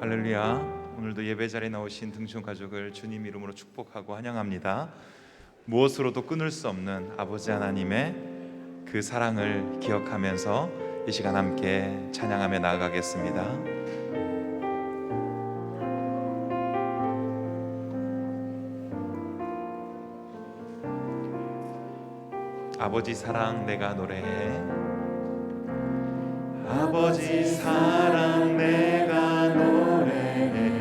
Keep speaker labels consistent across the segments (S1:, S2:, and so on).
S1: 할렐루야. 오늘도 예배 자리에 나오신 등촌 가족을 주님 이름으로 축복하고 환영합니다. 무엇으로도 끊을 수 없는 아버지 하나님의 그 사랑을 기억하면서 이 시간 함께 찬양하며 나아가겠습니다. 아버지 사랑 내가 노래해. 아버지 사랑 내가 노래해.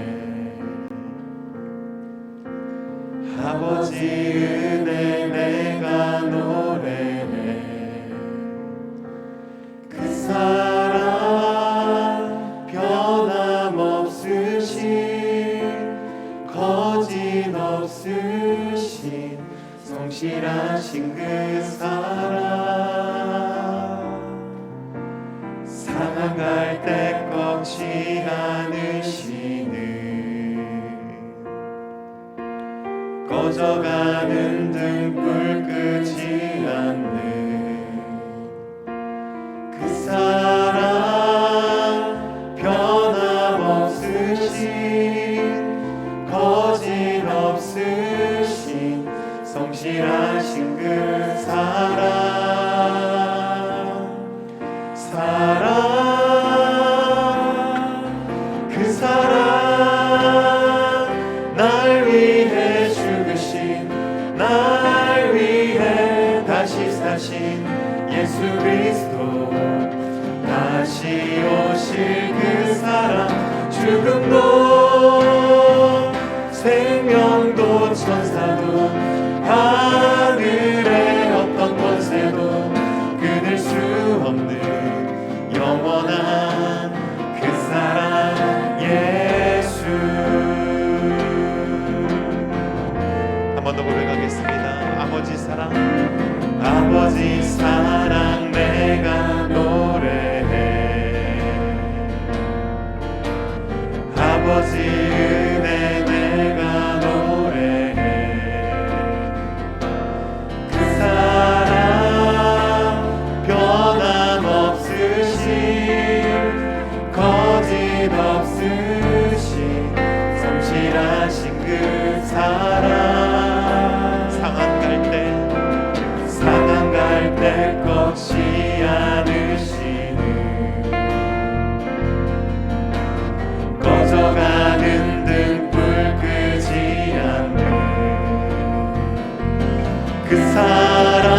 S1: 아버지 은혜 내가 노래해. 그 사랑 변함없으신 거짓 없으신 성실하신 그 사랑 상한 때 꺾지 않으시는 꺼져가는 등불 끄지 않는 그 사랑 변함없으신 거짓 없으신 성실하신 그 그 사랑 날 위해 죽으신 날 위해 다시 사신 예수 그리스도 다시 오실 그 사랑 죽음도 생명도 천사도 하늘의 어떤 권세도 끊을 수 없는 영원한 그 사랑 예수. 한 번 더 고백하겠습니다. 아버지 사랑 아버지 사랑 내가 노래해. 아버지 은혜 내가 노래해. 그 사랑 변함없으신 거짓 없으신 성실하신 그 사랑 상한 갈 때 꺾지 않으시는 꺼져가는 등불 끄지 않는 그 사랑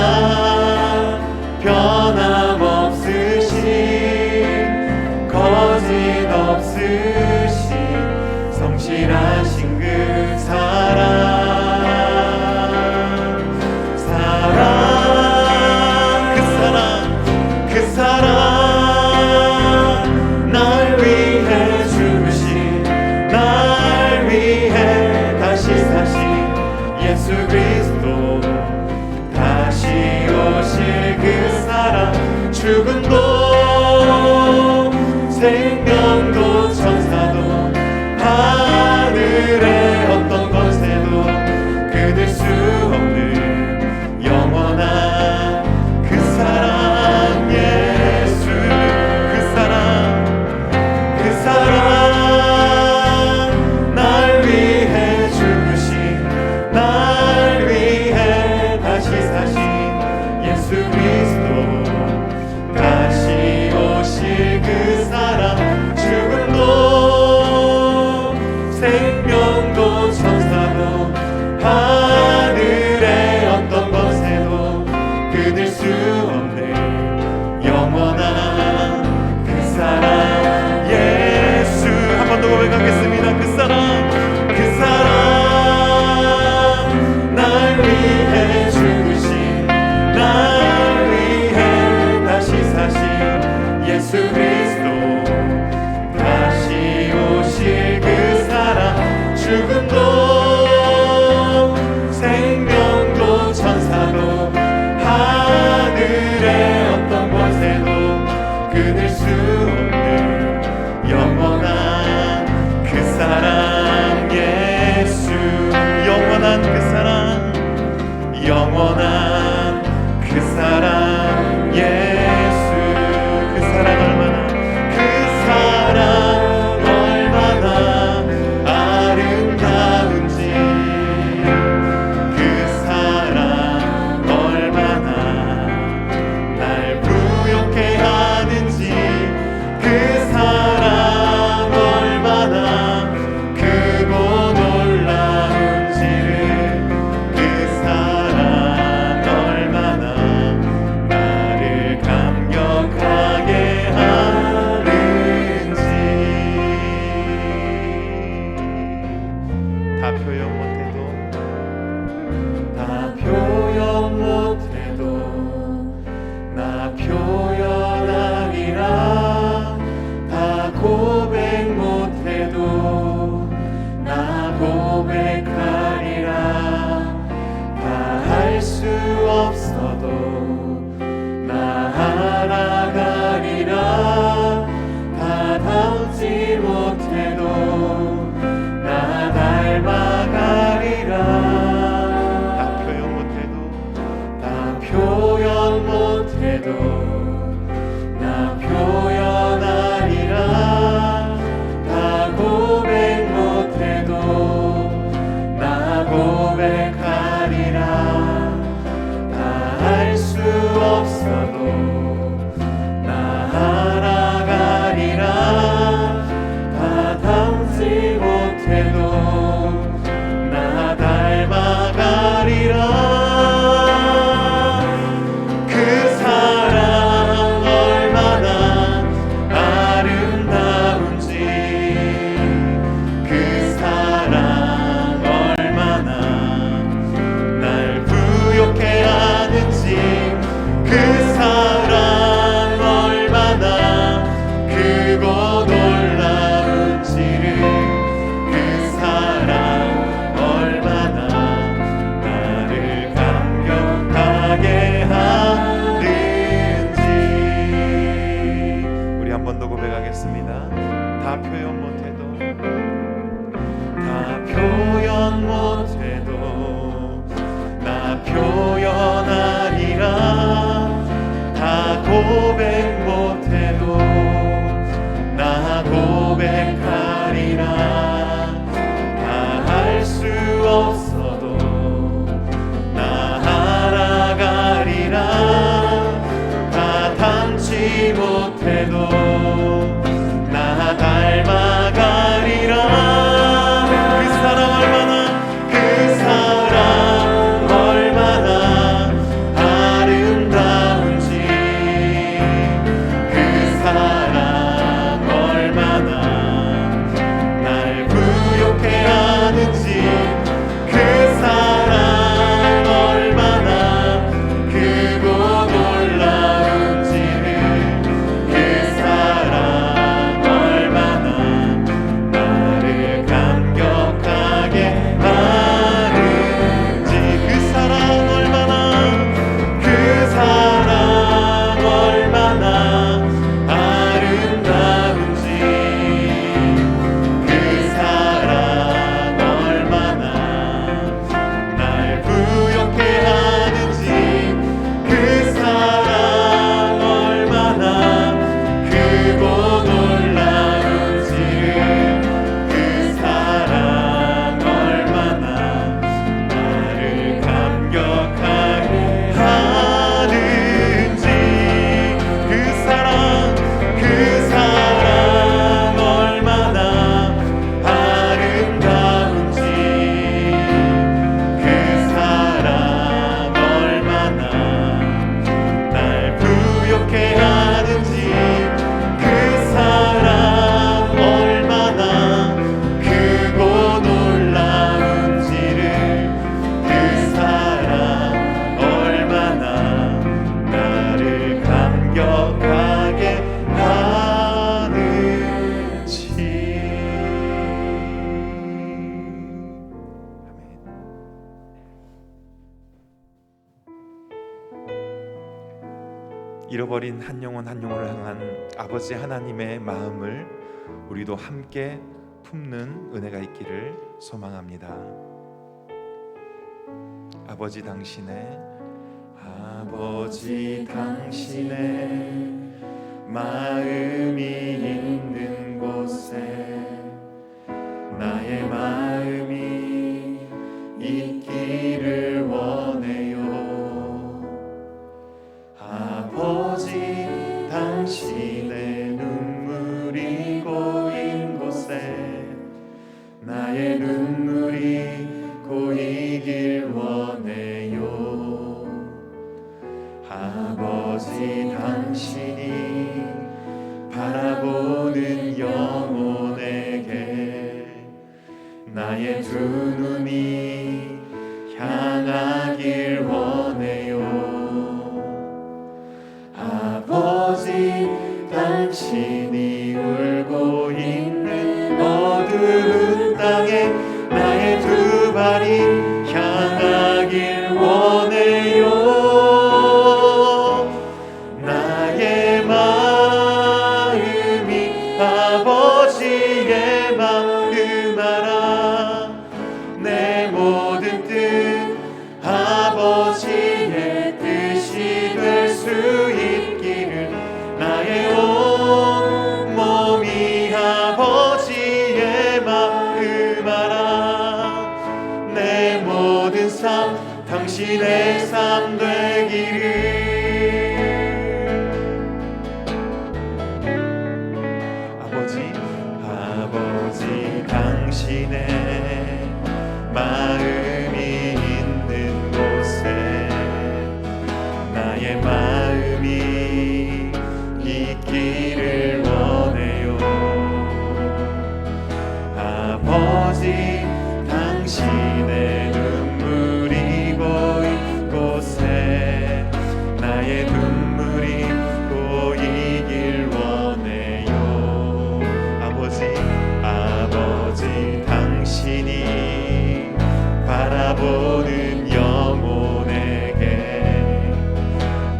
S1: 변함없으신 거짓 없으신 성실하신 그 사랑 그 사랑 날 위해 죽으신 날 위해 다시 사신 예수 그리스도 다시 오실 그 사랑 죽음도 생명도 천사도 하늘의 어떤 권세도 끊을 수 없는 영원한 그 사랑 예수. 그 사랑 날 위해 죽으신 날 위해 다시 사신 예수 그리스도 다시 오실 그 사랑 죽음도 생명도 합니다. 다 표현 못해도, 다 표현 못해도 나 표현하리라. 다 고백 못해도 나 고백하리라. 다 할 수 없어도 나 알아가리라. 다 닮지 못해도 나 닮아가리라. 그 사랑 얼마나, 그 사랑 얼마나 아름다운지, 그 사랑 얼마나 날 부욕해 하는지, 그 사랑 얼마나 크고 놀라운지를, 그 사랑 얼마나 나를 감격하게 하는지, 그 사랑 얼마나, 그 사랑 얼마나 아름다운지, 그 사랑 얼마나 날 부욕해 하는지, 그 사랑 얼마나 크고 놀라운지를, 그 사랑 얼마나 나를 감격하게 하는지, 그 사랑, 그 사랑 얼마나 아름다운지, 그 사랑 얼마나 날 부욕해 하는지, 그 사랑 얼마나 크고 놀라운지를, 그 사랑 얼마나 나를 감격하게 하는지. 잃어버린 한 영혼 한 영혼을 향한 아버지 하나님의 마음을 우리도 함께 품는 은혜가 있기를 소망합니다. 아버지 당신의, 아버지 당신의 마음이 있는 곳에 나의 마음이 있기를 원해요. 아버지 당신의 눈물이 고인 곳에 나의 눈물이 고이길 원해요. 아버지 당신이 바라보는 영혼에게 나의 두 눈이 향하길 원해요. 아버지 당신이 울고 있는 어두운 땅에 나의 두 발이 향하길 원해요. 나의 마음이 아버지의 마음 알아. 내 모든 뜻 아버지의 뜻이 될 수 있기를 나의 온 몸이 아버지의 마음 알아. 내 모든 삶 당신의 삶 되기를. 아버지 당신의 마음이 있는 곳에 나의 마음이 있기를 원해요. 아버지 당신의 눈물이 고인 곳에 나의 눈물이 고이길 원해요. 아버지 당신이 바라보는 영혼에게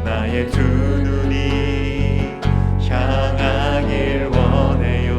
S1: 나의 두 눈이 향하길 원해요.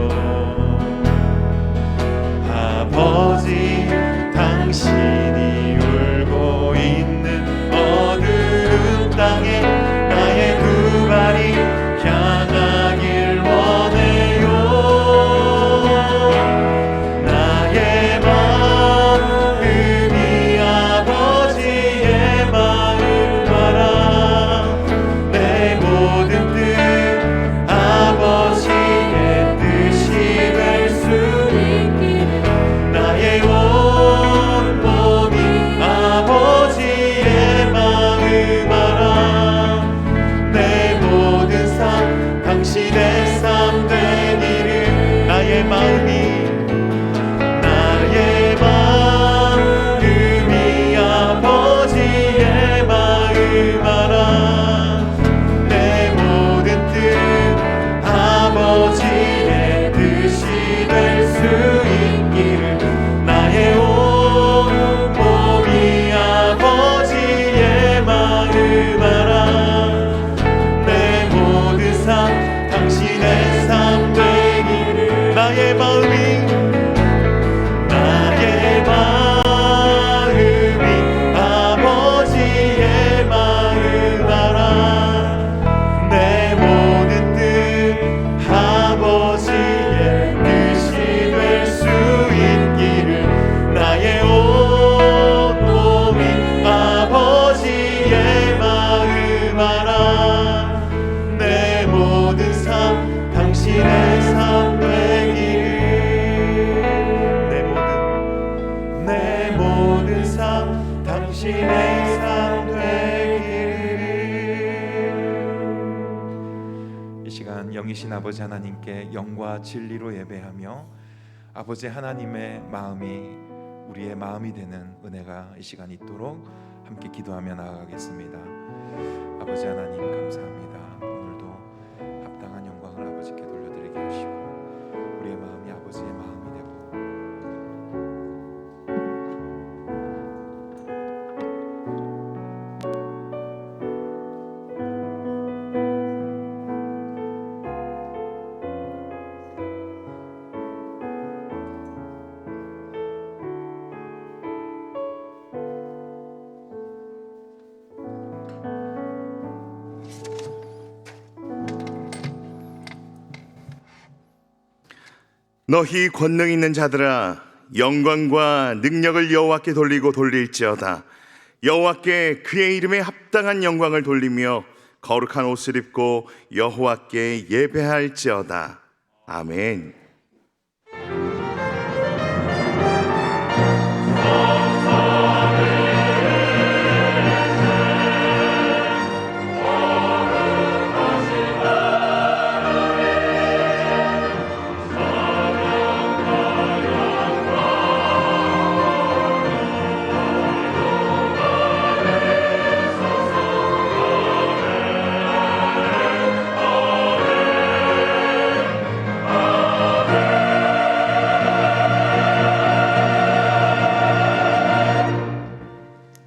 S1: 성령이신 아버지 하나님께 영과 진리로 예배하며 아버지 하나님의 마음이 우리의 마음이 되는 은혜가 이 시간 있도록 함께 기도하며 나아가겠습니다. 아버지 하나님 감사합니다. 오늘도 합당한 영광을 아버지께 돌려드리게 하시고 우리의 마음이 아버지의 마음이 되고
S2: 너희 권능 있는 자들아, 영광과 능력을 여호와께 돌리고 돌릴지어다. 여호와께 그의 이름에 합당한 영광을 돌리며 거룩한 옷을 입고 여호와께 예배할지어다. 아멘.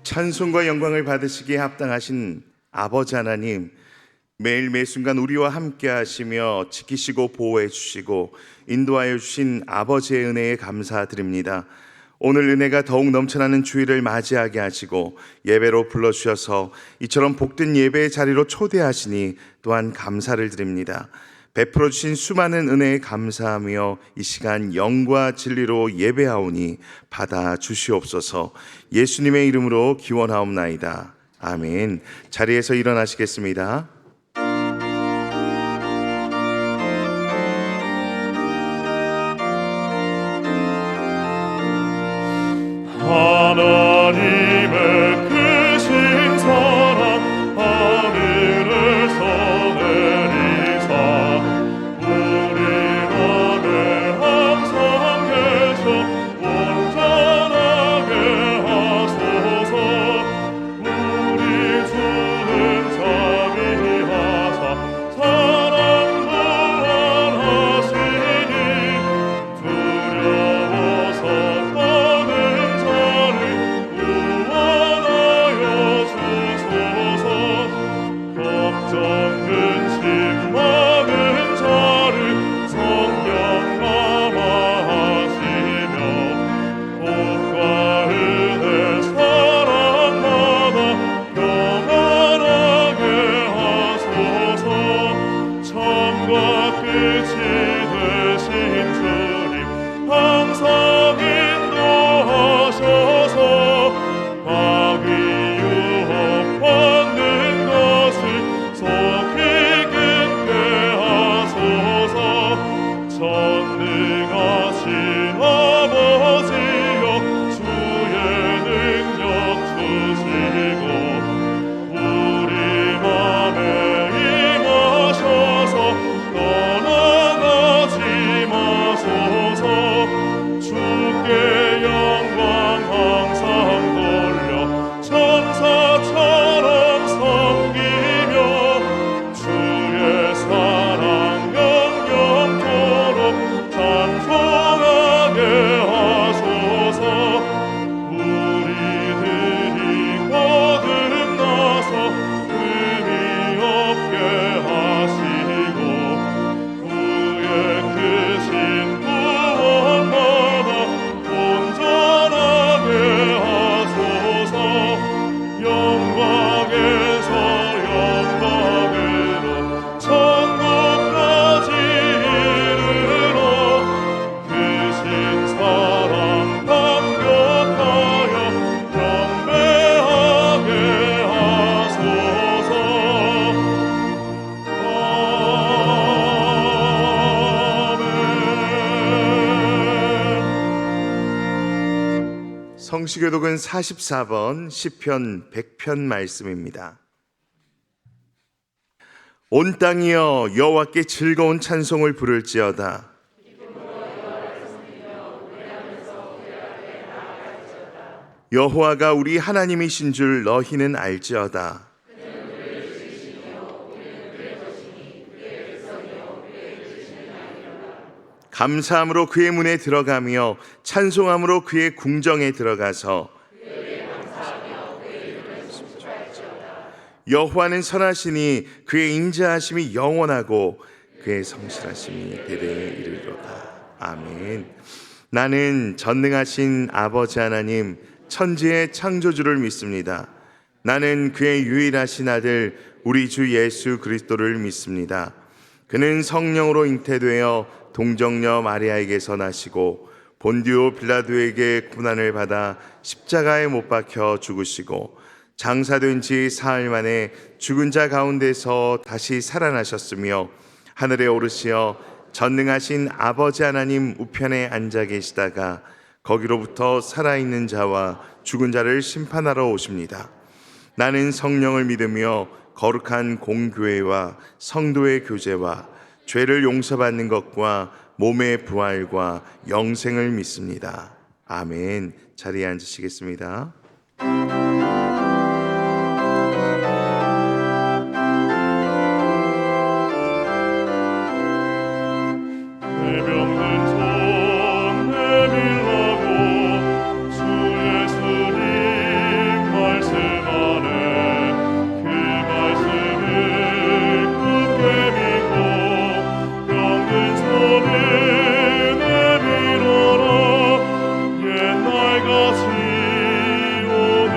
S2: 찬송과 영광을 받으시기에 합당하신 아버지 하나님, 매일 매순간 우리와 함께 하시며 지키시고 보호해 주시고 인도하여 주신 아버지의 은혜에 감사드립니다. 오늘 은혜가 더욱 넘쳐나는 주일을 맞이하게 하시고 예배로 불러주셔서 이처럼 복된 예배의 자리로 초대하시니 또한 감사를 드립니다. 베풀어 주신 수많은 은혜에 감사하며 이 시간 영과 진리로 예배하오니 받아 주시옵소서. 예수님의 이름으로 기원하옵나이다. 아멘. 자리에서 일어나시겠습니다.
S3: 하나님의 크신 사랑 하늘을 서내리사 우리 맘에 항상 계셔 온전하게 하소서. 우리 주는 자비하사 사랑 무한하시니 두려워서 떠는 자를 구원하여 주소서. 걱정 근심 많은 자를 성령 감화하시며 복과 은혜 사랑마다 평안하게 하소서. 처음과 끝이 되신 주님 항상 인도하셔서 악의 유혹 받는 것을 속히 끊게 하소서. 전능하신 아버지여 주의 능력 주시고 우리 맘에 임하셔서 떠나가지 마소서. 주께 영광 항상 돌려 천사처럼 섬기며 주의 사랑 영영토록 찬송하게 하소서. 우리들이 거듭나서 의미 없게 하시고 그의 크신 구원마다 온전하게 하소서. 영광에서 영광으로 천국까지 이르러 크신 사랑 감격하여 경배하게 하소서. 아멘.
S2: 성시교독은 44번 시편 100편 말씀입니다. 온 땅이여 여호와께 즐거운 찬송을 부를지어다. 여호와가 우리 하나님이신 줄 너희는 알지어다. 감사함으로 그의 문에 들어가며 찬송함으로 그의 궁정에 들어가서 여호와는 선하시니 그의 인자하심이 영원하고 그의 성실하심이 대대에 이르리로다. 아멘. 나는 전능하신 아버지 하나님 천지의 창조주를 믿습니다. 나는 그의 유일하신 아들 우리 주 예수 그리스도를 믿습니다. 그는 성령으로 잉태되어 동정녀 마리아에게서 나시고 본디오 빌라도에게 고난을 받아 십자가에 못 박혀 죽으시고 장사된 지 사흘 만에 죽은 자 가운데서 다시 살아나셨으며 하늘에 오르시어 전능하신 아버지 하나님 우편에 앉아 계시다가 거기로부터 살아있는 자와 죽은 자를 심판하러 오십니다. 나는 성령을 믿으며 거룩한 공교회와 성도의 교제와 죄를 용서받는 것과 몸의 부활과 영생을 믿습니다. 아멘. 자리에 앉으시겠습니다.
S3: 내병든 손 내밀라고 주 예수님 말씀하네. 그 말씀을 굳게 믿고 병든 손을 내밀어라. 옛날같이 오늘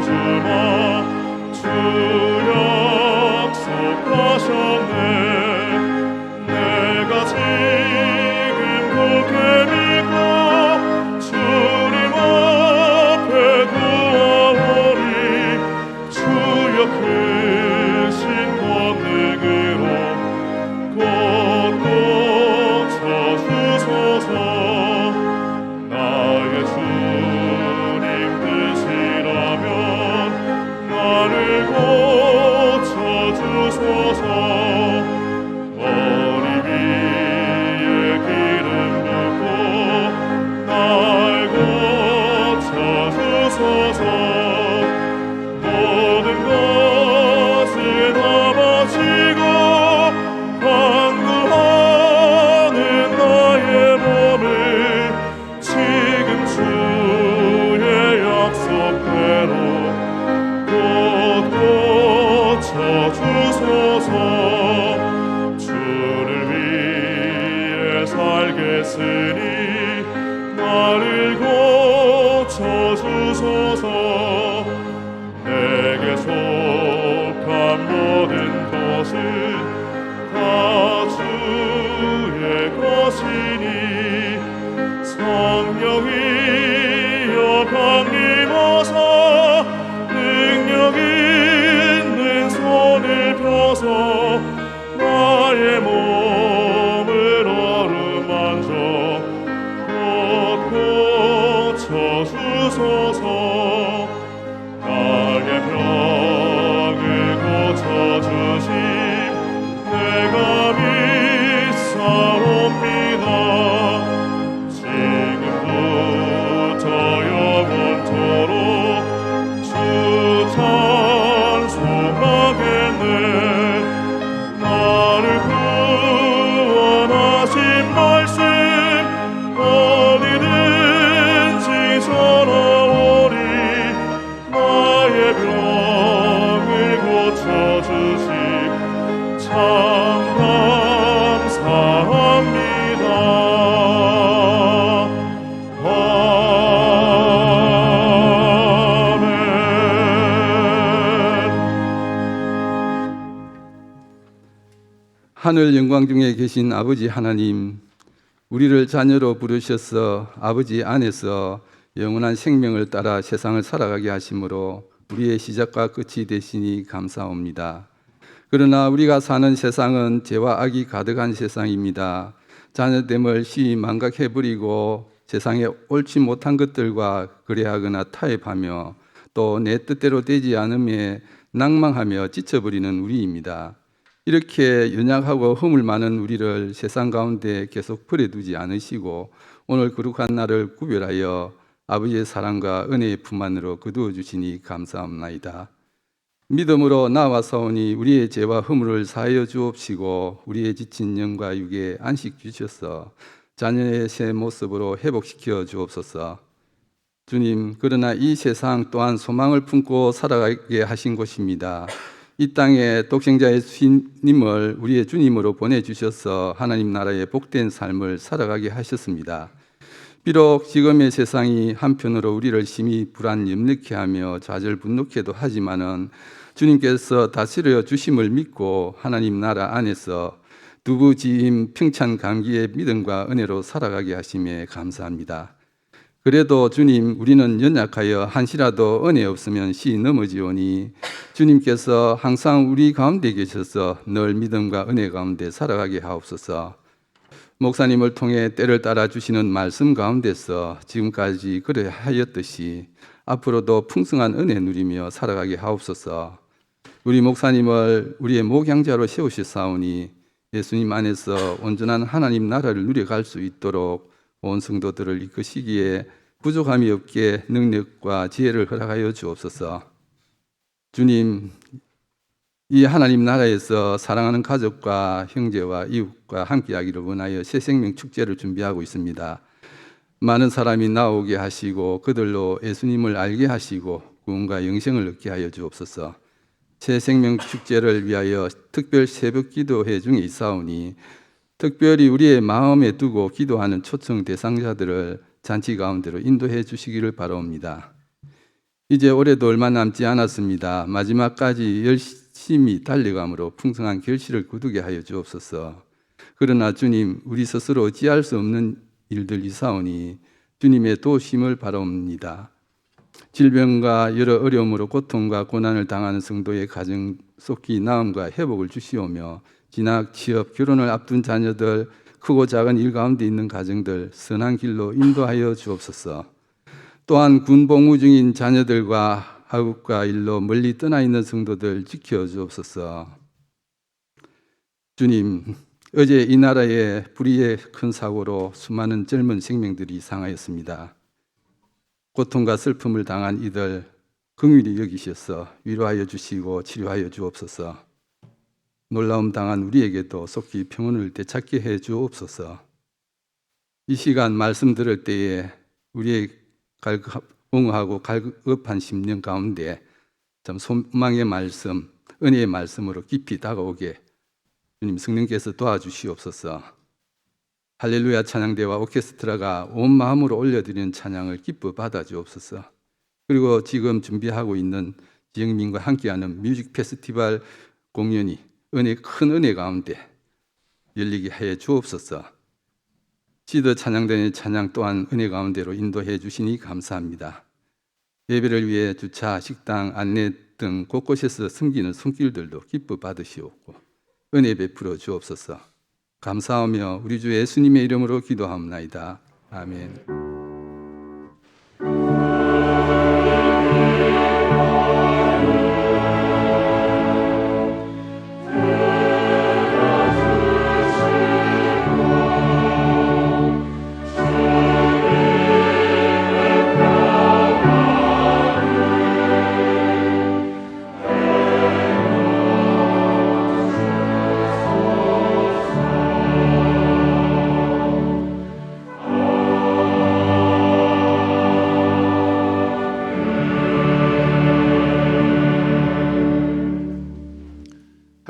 S3: 주마 주 약속하셨네. 내가 지금 굳게 믿고 주님 앞에 구하오니 주여 크신 권능으로 곧고 쳐주소서. 나의 주님 뜻이라면 나를 고쳐주소서. 머리 위에 기름 붓고 날 고쳐주소서. 모든 것을 넘어지고 간구하는 나의 몸을 지금 주의 약속대로 곧 고쳐주소서. 주를 위해 살겠으니 나를 고쳐주소서. 내게 속한 모든 것은 다 주의 것이니 성령이여 강림하사 능력 있는 손을 펴서 나의 몸을 어루만져 곧 고쳐주소서. 나의 병을 고쳐주심 내가 믿사옵니다. 지금부터 영원토록 주 찬송하겠네. 나를 구원하신 말씀 어디든지 전하오리. 나의 병을 고쳐주심 참 감사합니다. 아멘.
S4: 하늘 영광 중에 계신 아버지 하나님, 우리를 자녀로 부르셔서 아버지 안에서 영원한 생명을 따라 세상을 살아가게 하심으로 우리의 시작과 끝이 되시니 감사합니다. 그러나 우리가 사는 세상은 죄와 악이 가득한 세상입니다. 자녀됨을 시히 망각해버리고 세상에 옳지 못한 것들과 거래하거나 타협하며 또 내 뜻대로 되지 않음에 낭망하며 지쳐버리는 우리입니다. 이렇게 연약하고 허물 많은 우리를 세상 가운데 계속 버려두지 않으시고 오늘 거룩한 날을 구별하여 아버지의 사랑과 은혜의 품 안으로 거두어 주시니 감사합나이다. 믿음으로 나와사오니 우리의 죄와 허물을 사하여 주옵시고 우리의 지친 영과 육에 안식 주셔서 자녀의 새 모습으로 회복시켜 주옵소서. 주님, 그러나 이 세상 또한 소망을 품고 살아가게 하신 곳입니다. 이 땅에 독생자의 주님을 우리의 주님으로 보내주셔서 하나님 나라의 복된 삶을 살아가게 하셨습니다. 비록 지금의 세상이 한편으로 우리를 심히 불안 염려케 하며 좌절분노케도 하지만은 주님께서 다스려 주심을 믿고 하나님 나라 안에서 두부지임 평찬 감기의 믿음과 은혜로 살아가게 하심에 감사합니다. 그래도 주님, 우리는 연약하여 한시라도 은혜 없으면 시 넘어지오니 주님께서 항상 우리 가운데 계셔서 늘 믿음과 은혜 가운데 살아가게 하옵소서. 목사님을 통해 때를 따라 주시는 말씀 가운데서 지금까지 그러하였듯이 앞으로도 풍성한 은혜 누리며 살아가게 하옵소서. 우리 목사님을 우리의 목양자로 세우셨사오니 예수님 안에서 온전한 하나님 나라를 누려갈 수 있도록 온 성도들을 이끄시기에 부족함이 없게 능력과 지혜를 허락하여 주옵소서. 주님, 이 하나님 나라에서 사랑하는 가족과 형제와 이웃과 함께하기를 원하여 새 생명 축제를 준비하고 있습니다. 많은 사람이 나오게 하시고 그들로 예수님을 알게 하시고 구원과 영생을 얻게 하여 주옵소서. 새 생명 축제를 위하여 특별 새벽 기도회 중에 있사오니 특별히 우리의 마음에 두고 기도하는 초청 대상자들을 잔치 가운데로 인도해 주시기를 바라옵니다. 이제 올해도 얼마 남지 않았습니다. 마지막까지 열심히 달려감으로 풍성한 결실을 거두게 하여 주옵소서. 그러나 주님, 우리 스스로 어찌할 수 없는 일들 이사오니 주님의 도우심을 바라옵니다. 질병과 여러 어려움으로 고통과 고난을 당하는 성도의 가정 속히 나음과 회복을 주시오며, 진학, 취업, 결혼을 앞둔 자녀들, 크고 작은 일 가운데 있는 가정들 선한 길로 인도하여 주옵소서. 또한 군 복무 중인 자녀들과 학업과 일로 멀리 떠나 있는 성도들 지켜 주옵소서. 주님, 어제 이 나라의 불의의 큰 사고로 수많은 젊은 생명들이 상하였습니다. 고통과 슬픔을 당한 이들 긍휼히 여기셔서 위로하여 주시고 치료하여 주옵소서. 놀라움 당한 우리에게도 속히 평온을 되찾게 해 주옵소서. 이 시간 말씀 들을 때에 우리의 옹호하고 갈급한 심령 가운데 참 소망의 말씀, 은혜의 말씀으로 깊이 다가오게 주님 성령께서 도와주시옵소서. 할렐루야 찬양대와 오케스트라가 온 마음으로 올려드리는 찬양을 기뻐 받아주옵소서. 그리고 지금 준비하고 있는 지영민과 함께하는 뮤직 페스티벌 공연이 큰 은혜 가운데 열리게 해 주옵소서. 시더 찬양단의 찬양 또한 은혜 가운데로 인도해 주시니 감사합니다. 예배를 위해 주차, 식당, 안내 등 곳곳에서 섬기는 손길들도 기뻐 받으시옵고 은혜 베풀어 주옵소서. 감사하며 우리 주 예수님의 이름으로 기도하옵나이다. 아멘.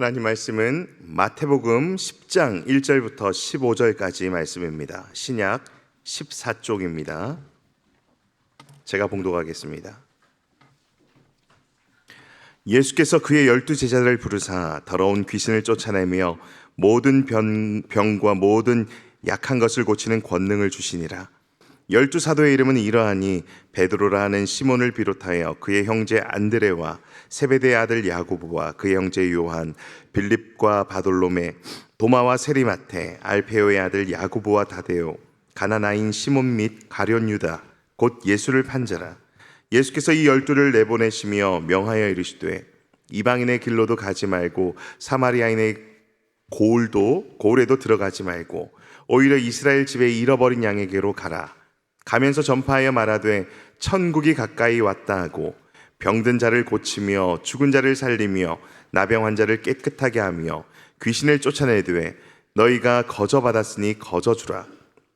S2: 하나님 말씀은 마태복음 10장 1절부터 15절까지 말씀입니다. 신약 14쪽입니다. 제가 봉독하겠습니다. 예수께서 그의 12제자를 부르사 더러운 귀신을 쫓아내며 모든 병과 모든 약한 것을 고치는 권능을 주시니라. 12사도의 이름은 이러하니 베드로라 하는 시몬을 비롯하여 그의 형제 안드레와 세베대의 아들 야고보와 그의 형제 요한, 빌립과 바돌로메, 도마와 세리마테, 알페오의 아들 야고보와 다데오, 가나나인 시몬 및 가룟 유다, 곧 예수를 판 자라. 예수께서 이 12를 내보내시며 명하여 이르시되 이방인의 길로도 가지 말고 사마리아인의 고을에도 들어가지 말고 오히려 이스라엘 집에 잃어버린 양에게로 가라. 가면서 전파하여 말하되 천국이 가까이 왔다 하고 병든 자를 고치며 죽은 자를 살리며 나병 환자를 깨끗하게 하며 귀신을 쫓아내되 너희가 거저 받았으니 거저 주라.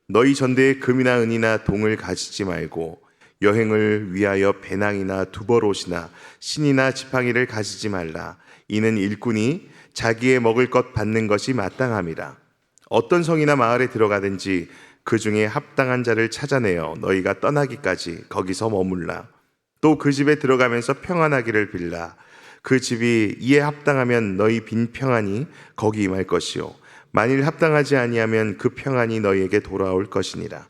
S2: 너희 전대에 금이나 은이나 동을 가지지 말고 여행을 위하여 배낭이나 두벌옷이나 신이나 지팡이를 가지지 말라. 이는 일꾼이 자기의 먹을 것 받는 것이 마땅함이라. 어떤 성이나 마을에 들어가든지 그 중에 합당한 자를 찾아내어 너희가 떠나기까지 거기서 머물라. 또 그 집에 들어가면서 평안하기를 빌라. 그 집이 이에 합당하면 너희 빈 평안이 거기 임할 것이요 만일 합당하지 아니하면 그 평안이 너희에게 돌아올 것이니라.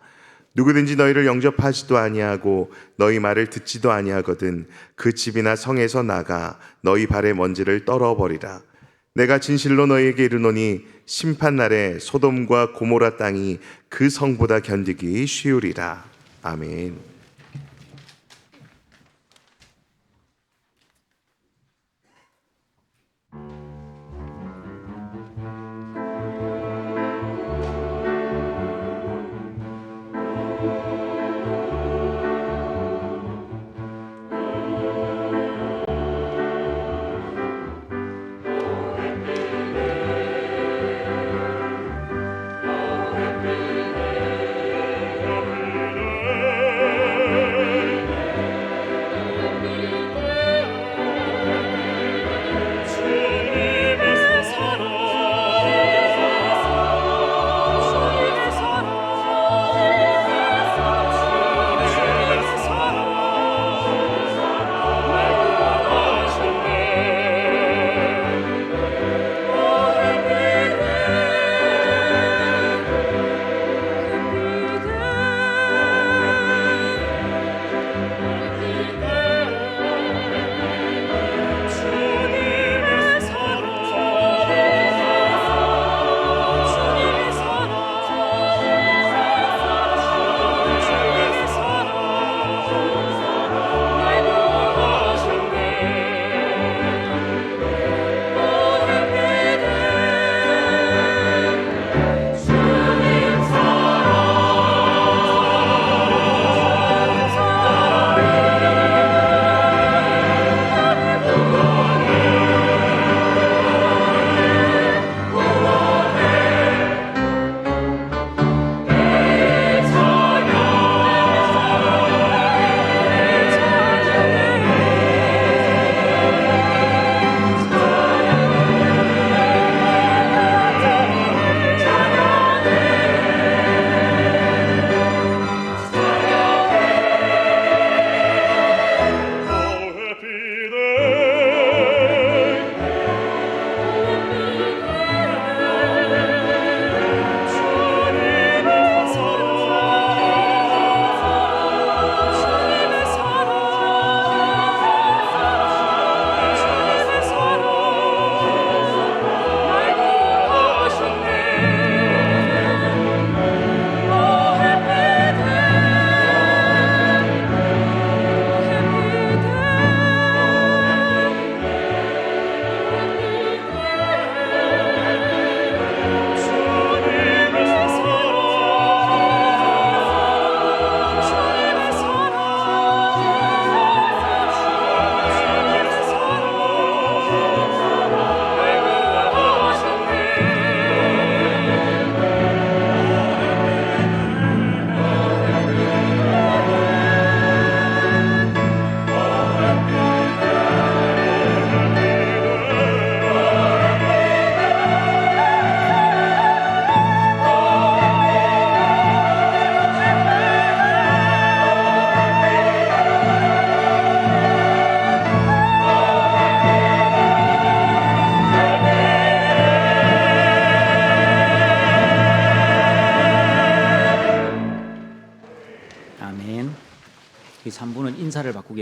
S2: 누구든지 너희를 영접하지도 아니하고 너희 말을 듣지도 아니하거든 그 집이나 성에서 나가 너희 발의 먼지를 떨어버리라. 내가 진실로 너희에게 이르노니 심판날에 소돔과 고모라 땅이 그 성보다 견디기 쉬우리라. 아멘.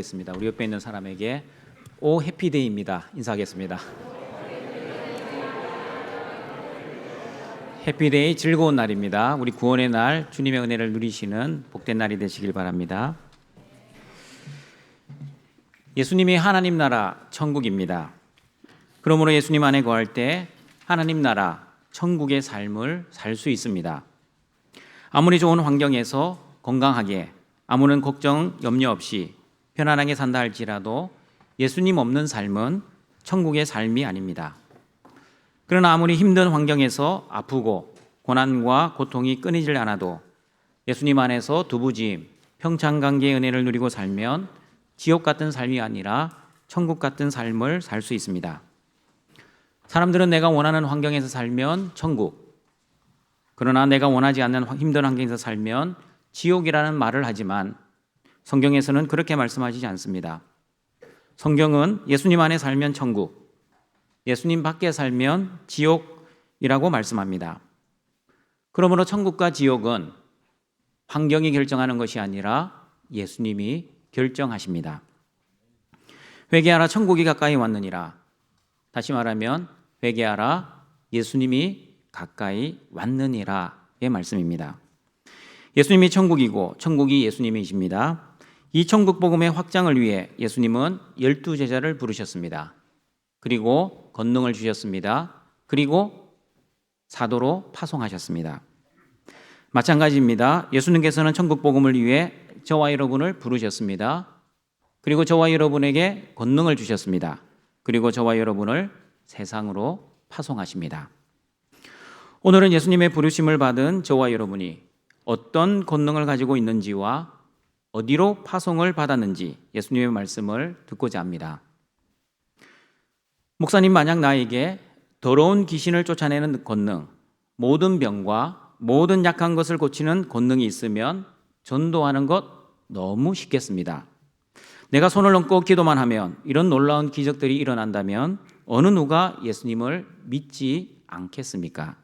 S5: 인사하겠습니다. 우리 옆에 있는 사람에게 오 해피데이입니다. 인사하겠습니다. 해피데이 즐거운 날입니다. 우리 구원의 날 주님의 은혜를 누리시는 복된 날이 되시길 바랍니다. 예수님이 하나님 나라 천국입니다. 그러므로 예수님 안에 거할 때 하나님 나라 천국의 삶을 살 수 있습니다. 아무리 좋은 환경에서 건강하게 아무런 걱정 염려 없이 편안하게 산다 할지라도 예수님 없는 삶은 천국의 삶이 아닙니다. 그러나 아무리 힘든 환경에서 아프고 고난과 고통이 끊이질 않아도 예수님 안에서 두부지임, 평창관계의 은혜를 누리고 살면 지옥 같은 삶이 아니라 천국 같은 삶을 살 수 있습니다. 사람들은 내가 원하는 환경에서 살면 천국, 그러나 내가 원하지 않는 힘든 환경에서 살면 지옥이라는 말을 하지만 성경에서는 그렇게 말씀하시지 않습니다. 성경은 예수님 안에 살면 천국, 예수님 밖에 살면 지옥이라고 말씀합니다. 그러므로 천국과 지옥은 환경이 결정하는 것이 아니라 예수님이 결정하십니다. 회개하라 천국이 가까이 왔느니라. 다시 말하면 회개하라 예수님이 가까이 왔느니라의 말씀입니다. 예수님이 천국이고 천국이 예수님이십니다. 이 천국 복음의 확장을 위해 예수님은 12제자를 부르셨습니다. 그리고 권능을 주셨습니다. 그리고 사도로 파송하셨습니다. 마찬가지입니다. 예수님께서는 천국 복음을 위해 저와 여러분을 부르셨습니다. 그리고 저와 여러분에게 권능을 주셨습니다. 그리고 저와 여러분을 세상으로 파송하십니다. 오늘은 예수님의 부르심을 받은 저와 여러분이 어떤 권능을 가지고 있는지와 어디로 파송을 받았는지 예수님의 말씀을 듣고자 합니다. 목사님, 만약 나에게 더러운 귀신을 쫓아내는 권능, 모든 병과 모든 약한 것을 고치는 권능이 있으면 전도하는 것 너무 쉽겠습니다. 내가 손을 얹고 기도만 하면 이런 놀라운 기적들이 일어난다면 어느 누가 예수님을 믿지 않겠습니까?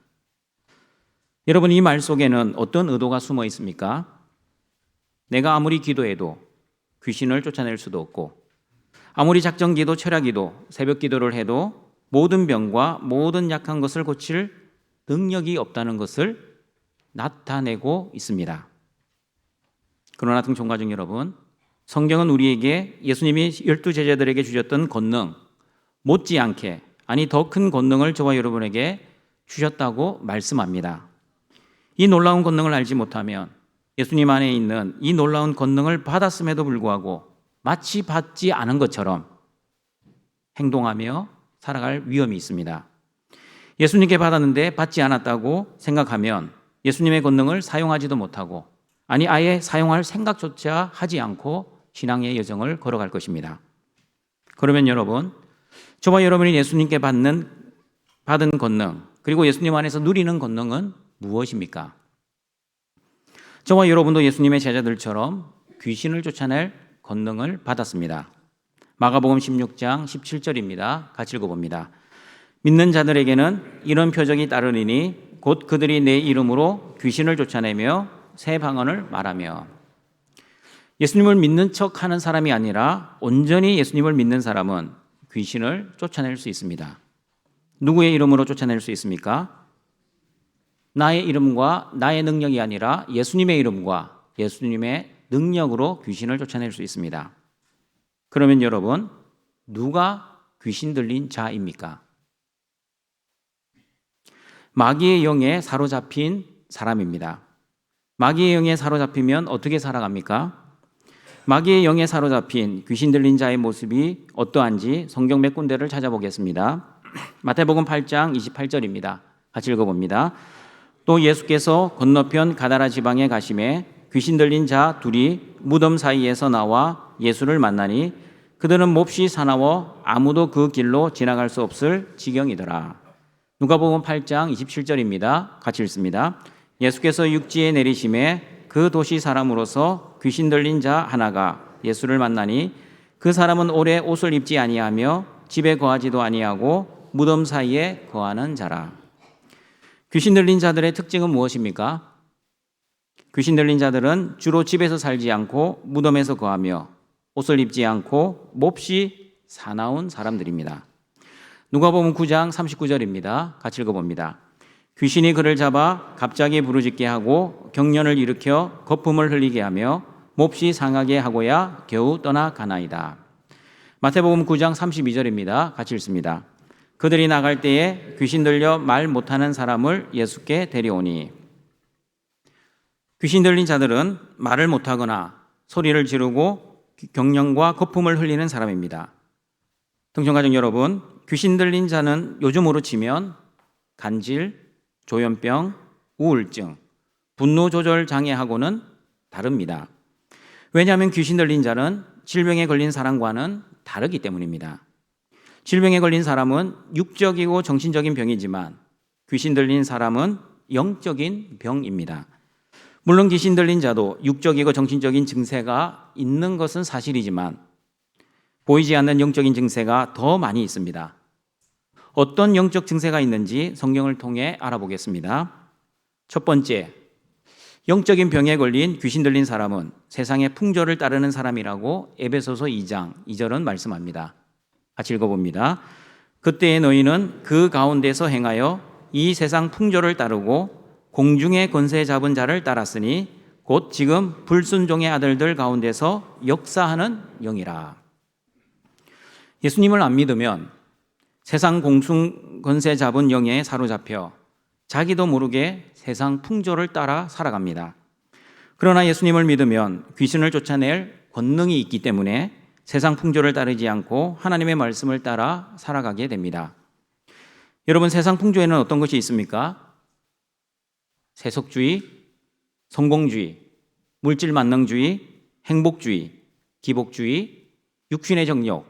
S5: 여러분, 이 말 속에는 어떤 의도가 숨어 있습니까? 내가 아무리 기도해도 귀신을 쫓아낼 수도 없고, 아무리 작정기도, 철야기도, 새벽기도를 해도 모든 병과 모든 약한 것을 고칠 능력이 없다는 것을 나타내고 있습니다. 그러나 등촌가족 여러분, 성경은 우리에게 예수님이 12제자들에게 주셨던 권능 못지않게, 아니 더 큰 권능을 저와 여러분에게 주셨다고 말씀합니다. 이 놀라운 권능을 알지 못하면 예수님 안에 있는 이 놀라운 권능을 받았음에도 불구하고 마치 받지 않은 것처럼 행동하며 살아갈 위험이 있습니다. 예수님께 받았는데 받지 않았다고 생각하면 예수님의 권능을 사용하지도 못하고, 아니 아예 사용할 생각조차 하지 않고 신앙의 여정을 걸어갈 것입니다. 그러면 여러분, 저와 여러분이 예수님께 받은 권능, 그리고 예수님 안에서 누리는 권능은 무엇입니까? 저와 여러분도 예수님의 제자들처럼 귀신을 쫓아낼 권능을 받았습니다. 마가복음 16장 17절입니다. 같이 읽어봅니다. 믿는 자들에게는 이런 표적이 따르리니 곧 그들이 내 이름으로 귀신을 쫓아내며 새 방언을 말하며. 예수님을 믿는 척하는 사람이 아니라 온전히 예수님을 믿는 사람은 귀신을 쫓아낼 수 있습니다. 누구의 이름으로 쫓아낼 수 있습니까? 나의 이름과 나의 능력이 아니라 예수님의 이름과 예수님의 능력으로 귀신을 쫓아낼 수 있습니다. 그러면 여러분, 누가 귀신 들린 자입니까? 마귀의 영에 사로잡힌 사람입니다. 마귀의 영에 사로잡히면 어떻게 살아갑니까? 마귀의 영에 사로잡힌 귀신 들린 자의 모습이 어떠한지 성경 몇 군데를 찾아보겠습니다. 마태복음 8장 28절입니다. 같이 읽어봅니다. 또 예수께서 건너편 가다라 지방에 가심에 귀신 들린 자 둘이 무덤 사이에서 나와 예수를 만나니 그들은 몹시 사나워 아무도 그 길로 지나갈 수 없을 지경이더라. 누가복음 8장 27절입니다. 같이 읽습니다. 예수께서 육지에 내리심에 그 도시 사람으로서 귀신 들린 자 하나가 예수를 만나니 그 사람은 오래 옷을 입지 아니하며 집에 거하지도 아니하고 무덤 사이에 거하는 자라. 귀신 들린 자들의 특징은 무엇입니까? 귀신 들린 자들은 주로 집에서 살지 않고 무덤에서 거하며 옷을 입지 않고 몹시 사나운 사람들입니다. 누가복음 9장 39절입니다. 같이 읽어봅니다. 귀신이 그를 잡아 갑자기 부르짖게 하고 경련을 일으켜 거품을 흘리게 하며 몹시 상하게 하고야 겨우 떠나가나이다. 마태복음 9장 32절입니다. 같이 읽습니다. 그들이 나갈 때에 귀신 들려 말 못하는 사람을 예수께 데려오니. 귀신 들린 자들은 말을 못하거나 소리를 지르고 경련과 거품을 흘리는 사람입니다. 등촌가족 여러분, 귀신 들린 자는 요즘으로 치면 간질, 조현병, 우울증, 분노 조절 장애하고는 다릅니다. 왜냐하면 귀신 들린 자는 질병에 걸린 사람과는 다르기 때문입니다. 질병에 걸린 사람은 육적이고 정신적인 병이지만 귀신 들린 사람은 영적인 병입니다. 물론 귀신 들린 자도 육적이고 정신적인 증세가 있는 것은 사실이지만 보이지 않는 영적인 증세가 더 많이 있습니다. 어떤 영적 증세가 있는지 성경을 통해 알아보겠습니다. 첫 번째, 영적인 병에 걸린 귀신 들린 사람은 세상의 풍조를 따르는 사람이라고 에베소서 2장 2절은 말씀합니다. 같이 읽어봅니다. 그때의 너희는 그 가운데서 행하여 이 세상 풍조를 따르고 공중의 권세 잡은 자를 따랐으니 곧 지금 불순종의 아들들 가운데서 역사하는 영이라. 예수님을 안 믿으면 세상 공중 권세 잡은 영에 사로잡혀 자기도 모르게 세상 풍조를 따라 살아갑니다. 그러나 예수님을 믿으면 귀신을 쫓아낼 권능이 있기 때문에 세상 풍조를 따르지 않고 하나님의 말씀을 따라 살아가게 됩니다. 여러분, 세상 풍조에는 어떤 것이 있습니까? 세속주의, 성공주의, 물질 만능주의, 행복주의, 기복주의, 육신의 정욕,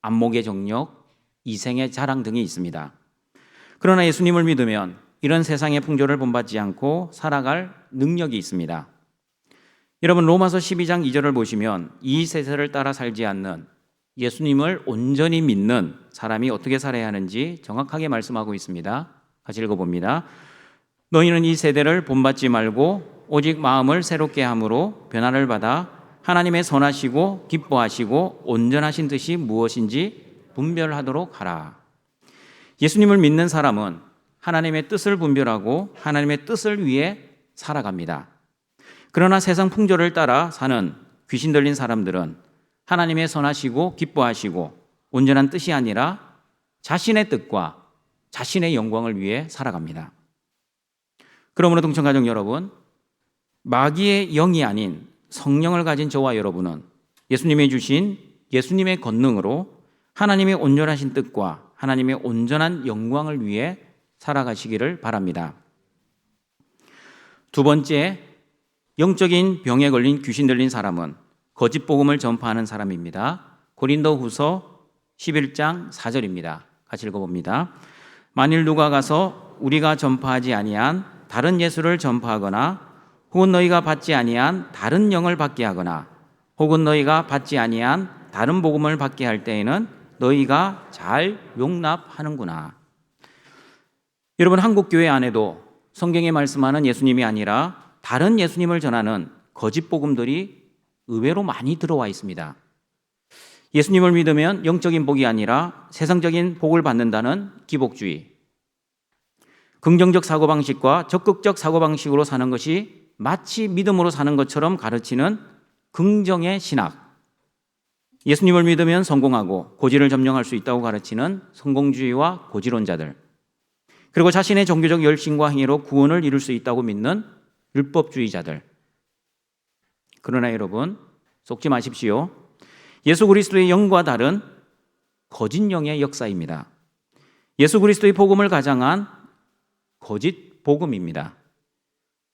S5: 안목의 정욕, 이생의 자랑 등이 있습니다. 그러나 예수님을 믿으면 이런 세상의 풍조를 본받지 않고 살아갈 능력이 있습니다. 여러분, 로마서 12장 2절을 보시면 이 세세를 따라 살지 않는 예수님을 온전히 믿는 사람이 어떻게 살아야 하는지 정확하게 말씀하고 있습니다. 같이 읽어봅니다. 너희는 이 세대를 본받지 말고 오직 마음을 새롭게 함으로 변화를 받아 하나님의 선하시고 기뻐하시고 온전하신 뜻이 무엇인지 분별하도록 하라. 예수님을 믿는 사람은 하나님의 뜻을 분별하고 하나님의 뜻을 위해 살아갑니다. 그러나 세상 풍조를 따라 사는 귀신 들린 사람들은 하나님의 선하시고 기뻐하시고 온전한 뜻이 아니라 자신의 뜻과 자신의 영광을 위해 살아갑니다. 그러므로 동청가족 여러분, 마귀의 영이 아닌 성령을 가진 저와 여러분은 예수님이 주신 예수님의 권능으로 하나님의 온전하신 뜻과 하나님의 온전한 영광을 위해 살아가시기를 바랍니다. 두 번째, 영적인 병에 걸린 귀신 들린 사람은 거짓 복음을 전파하는 사람입니다. 고린도후서 11장 4절입니다. 같이 읽어봅니다. 만일 누가 가서 우리가 전파하지 아니한 다른 예수를 전파하거나 혹은 너희가 받지 아니한 다른 영을 받게 하거나 혹은 너희가 받지 아니한 다른 복음을 받게 할 때에는 너희가 잘 용납하는구나. 여러분, 한국 교회 안에도 성경에 말씀하는 예수님이 아니라 다른 예수님을 전하는 거짓 복음들이 의외로 많이 들어와 있습니다. 예수님을 믿으면 영적인 복이 아니라 세상적인 복을 받는다는 기복주의, 긍정적 사고방식과 적극적 사고방식으로 사는 것이 마치 믿음으로 사는 것처럼 가르치는 긍정의 신학, 예수님을 믿으면 성공하고 고지를 점령할 수 있다고 가르치는 성공주의와 고지론자들, 그리고 자신의 종교적 열심과 행위로 구원을 이룰 수 있다고 믿는 율법주의자들. 그러나 여러분, 속지 마십시오. 예수 그리스도의 영과 다른 거짓 영의 역사입니다. 예수 그리스도의 복음을 가장한 거짓 복음입니다.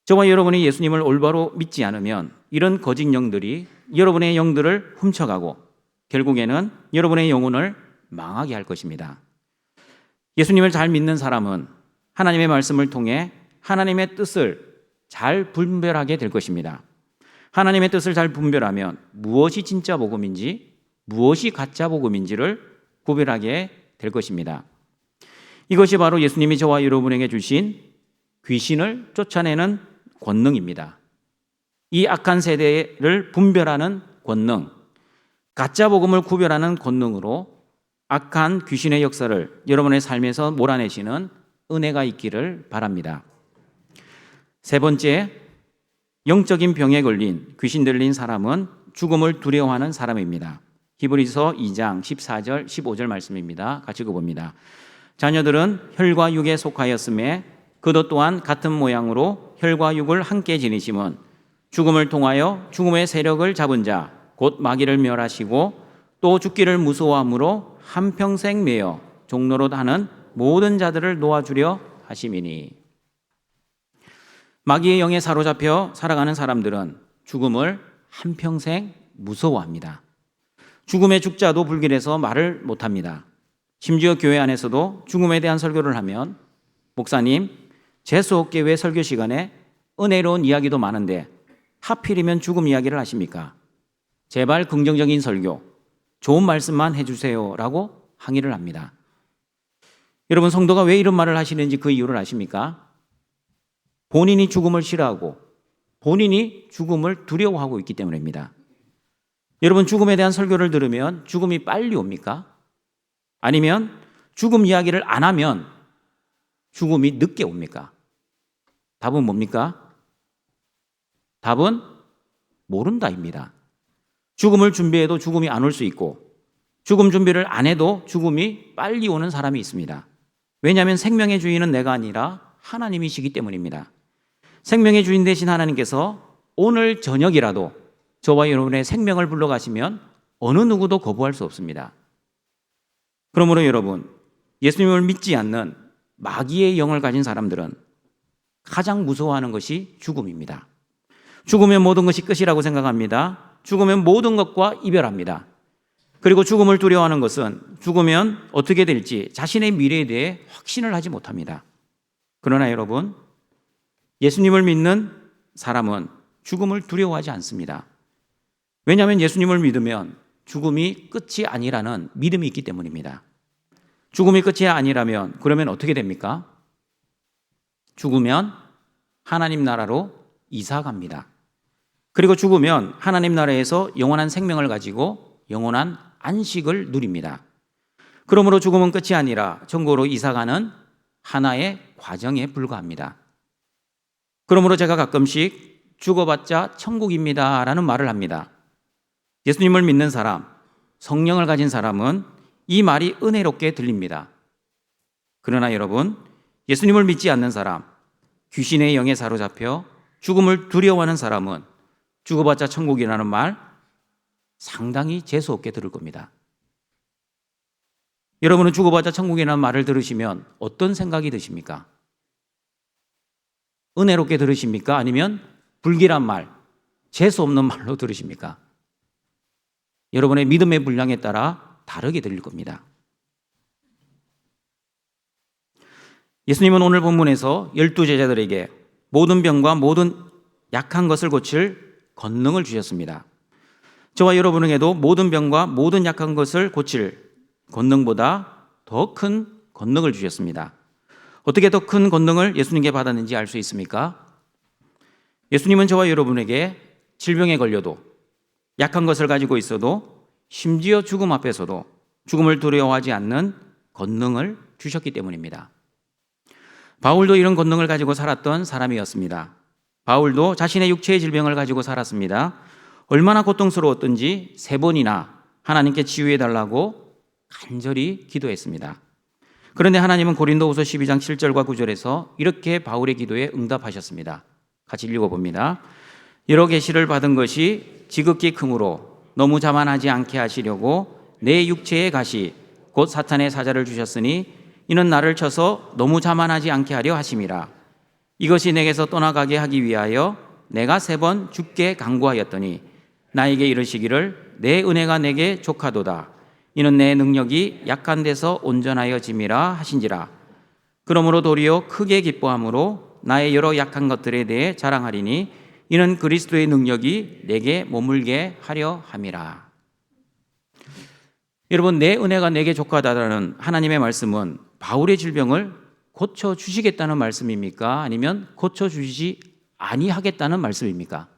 S5: 저와 여러분이 예수님을 올바로 믿지 않으면 이런 거짓 영들이 여러분의 영들을 훔쳐가고 결국에는 여러분의 영혼을 망하게 할 것입니다. 예수님을 잘 믿는 사람은 하나님의 말씀을 통해 하나님의 뜻을 잘 분별하게 될 것입니다. 하나님의 뜻을 잘 분별하면 무엇이 진짜 복음인지 무엇이 가짜 복음인지를 구별하게 될 것입니다. 이것이 바로 예수님이 저와 여러분에게 주신 귀신을 쫓아내는 권능입니다. 이 악한 세대를 분별하는 권능, 가짜 복음을 구별하는 권능으로 악한 귀신의 역사를 여러분의 삶에서 몰아내시는 은혜가 있기를 바랍니다. 세 번째, 영적인 병에 걸린 귀신 들린 사람은 죽음을 두려워하는 사람입니다. 히브리서 2장 14절 15절 말씀입니다. 같이 읽어봅니다. 자녀들은 혈과 육에 속하였음에 그도 또한 같은 모양으로 혈과 육을 함께 지니심은 죽음을 통하여 죽음의 세력을 잡은 자 곧 마귀를 멸하시고 또 죽기를 무서워함으로 한평생 매여 종로로 하는 모든 자들을 놓아주려 하심이니. 마귀의 영에 사로잡혀 살아가는 사람들은 죽음을 한평생 무서워합니다. 죽음의 죽자도 불길해서 말을 못합니다. 심지어 교회 안에서도 죽음에 대한 설교를 하면 목사님, 재수없게 왜 설교 시간에 은혜로운 이야기도 많은데 하필이면 죽음 이야기를 하십니까? 제발 긍정적인 설교, 좋은 말씀만 해주세요 라고 항의를 합니다. 여러분, 성도가 왜 이런 말을 하시는지 그 이유를 아십니까? 본인이 죽음을 싫어하고 본인이 죽음을 두려워하고 있기 때문입니다. 여러분, 죽음에 대한 설교를 들으면 죽음이 빨리 옵니까? 아니면 죽음 이야기를 안 하면 죽음이 늦게 옵니까? 답은 뭡니까? 답은 모른다입니다. 죽음을 준비해도 죽음이 안 올 수 있고 죽음 준비를 안 해도 죽음이 빨리 오는 사람이 있습니다. 왜냐하면 생명의 주인은 내가 아니라 하나님이시기 때문입니다. 생명의 주인 되신 하나님께서 오늘 저녁이라도 저와 여러분의 생명을 불러가시면 어느 누구도 거부할 수 없습니다. 그러므로 여러분, 예수님을 믿지 않는 마귀의 영을 가진 사람들은 가장 무서워하는 것이 죽음입니다. 죽으면 모든 것이 끝이라고 생각합니다. 죽으면 모든 것과 이별합니다. 그리고 죽음을 두려워하는 것은 죽으면 어떻게 될지 자신의 미래에 대해 확신을 하지 못합니다. 그러나 여러분, 예수님을 믿는 사람은 죽음을 두려워하지 않습니다. 왜냐하면 예수님을 믿으면 죽음이 끝이 아니라는 믿음이 있기 때문입니다. 죽음이 끝이 아니라면 그러면 어떻게 됩니까? 죽으면 하나님 나라로 이사 갑니다. 그리고 죽으면 하나님 나라에서 영원한 생명을 가지고 영원한 안식을 누립니다. 그러므로 죽음은 끝이 아니라 천국으로 이사가는 하나의 과정에 불과합니다. 그러므로 제가 가끔씩 죽어봤자 천국입니다 라는 말을 합니다. 예수님을 믿는 사람, 성령을 가진 사람은 이 말이 은혜롭게 들립니다. 그러나 여러분, 예수님을 믿지 않는 사람, 귀신의 영에 사로잡혀 죽음을 두려워하는 사람은 죽어봤자 천국이라는 말 상당히 재수없게 들을 겁니다. 여러분은 죽어봤자 천국이라는 말을 들으시면 어떤 생각이 드십니까? 은혜롭게 들으십니까? 아니면 불길한 말, 재수없는 말로 들으십니까? 여러분의 믿음의 분량에 따라 다르게 들릴 겁니다. 예수님은 오늘 본문에서 12제자들에게 모든 병과 모든 약한 것을 고칠 권능을 주셨습니다. 저와 여러분에게도 모든 병과 모든 약한 것을 고칠 권능보다 더 큰 권능을 주셨습니다. 어떻게 더 큰 권능을 예수님께 받았는지 알 수 있습니까? 예수님은 저와 여러분에게 질병에 걸려도 약한 것을 가지고 있어도 심지어 죽음 앞에서도 죽음을 두려워하지 않는 권능을 주셨기 때문입니다. 바울도 이런 권능을 가지고 살았던 사람이었습니다. 바울도 자신의 육체의 질병을 가지고 살았습니다. 얼마나 고통스러웠던지 3번이나 하나님께 치유해달라고 간절히 기도했습니다. 그런데 하나님은 고린도후서 12장 7절과 9절에서 이렇게 바울의 기도에 응답하셨습니다. 같이 읽어봅니다. 여러 계시를 받은 것이 지극히 크므로 너무 자만하지 않게 하시려고 내 육체의 가시 곧 사탄의 사자를 주셨으니 이는 나를 쳐서 너무 자만하지 않게 하려 하심이라. 이것이 내게서 떠나가게 하기 위하여 내가 3번 죽게 간구하였더니 나에게 이르시기를 내 은혜가 내게 족하도다. 이는 내 능력이 약한 데서 온전하여 짐이라 하신지라. 그러므로 도리어 크게 기뻐함으로 나의 여러 약한 것들에 대해 자랑하리니 이는 그리스도의 능력이 내게 머물게 하려 함이라. 여러분, 내 은혜가 내게 족하다라는 하나님의 말씀은 바울의 질병을 고쳐주시겠다는 말씀입니까? 아니면 고쳐주시지 아니하겠다는 말씀입니까?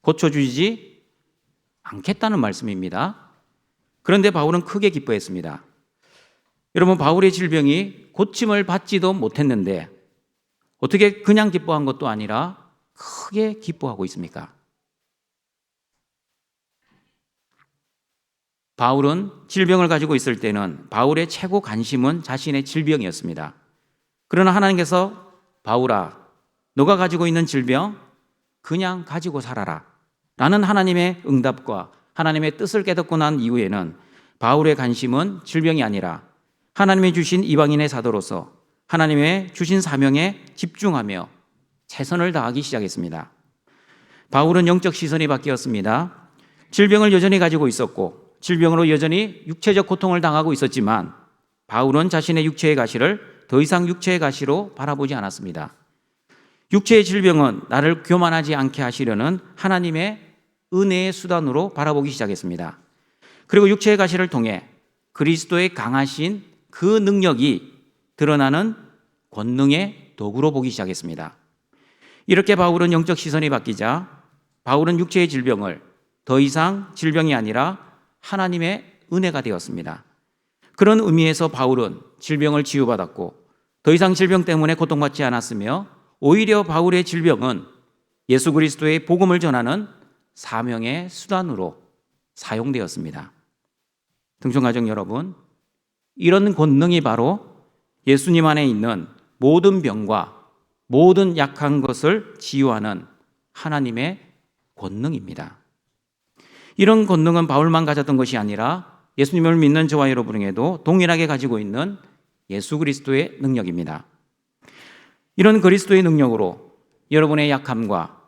S5: 고쳐주시지 않겠다는 말씀입니다. 그런데 바울은 크게 기뻐했습니다. 여러분, 바울의 질병이 고침을 받지도 못했는데 어떻게 그냥 기뻐한 것도 아니라 크게 기뻐하고 있습니까? 바울은 질병을 가지고 있을 때는 바울의 최고 관심은 자신의 질병이었습니다. 그러나 하나님께서 바울아, 너가 가지고 있는 질병 그냥 가지고 살아라 라는 하나님의 응답과 하나님의 뜻을 깨닫고 난 이후에는 바울의 관심은 질병이 아니라 하나님이 주신 이방인의 사도로서 하나님의 주신 사명에 집중하며 최선을 다하기 시작했습니다. 바울은 영적 시선이 바뀌었습니다. 질병을 여전히 가지고 있었고 질병으로 여전히 육체적 고통을 당하고 있었지만 바울은 자신의 육체의 가시를 더 이상 육체의 가시로 바라보지 않았습니다. 육체의 질병은 나를 교만하지 않게 하시려는 하나님의 은혜의 수단으로 바라보기 시작했습니다. 그리고 육체의 가시를 통해 그리스도의 강하신 그 능력이 드러나는 권능의 도구로 보기 시작했습니다. 이렇게 바울은 영적 시선이 바뀌자 바울은 육체의 질병을 더 이상 질병이 아니라 하나님의 은혜가 되었습니다. 그런 의미에서 바울은 질병을 치유받았고 더 이상 질병 때문에 고통받지 않았으며 오히려 바울의 질병은 예수 그리스도의 복음을 전하는 사명의 수단으로 사용되었습니다. 등촌가족 여러분, 이런 권능이 바로 예수님 안에 있는 모든 병과 모든 약한 것을 치유하는 하나님의 권능입니다. 이런 권능은 바울만 가졌던 것이 아니라 예수님을 믿는 저와 여러분에게도 동일하게 가지고 있는 예수 그리스도의 능력입니다. 이런 그리스도의 능력으로 여러분의 약함과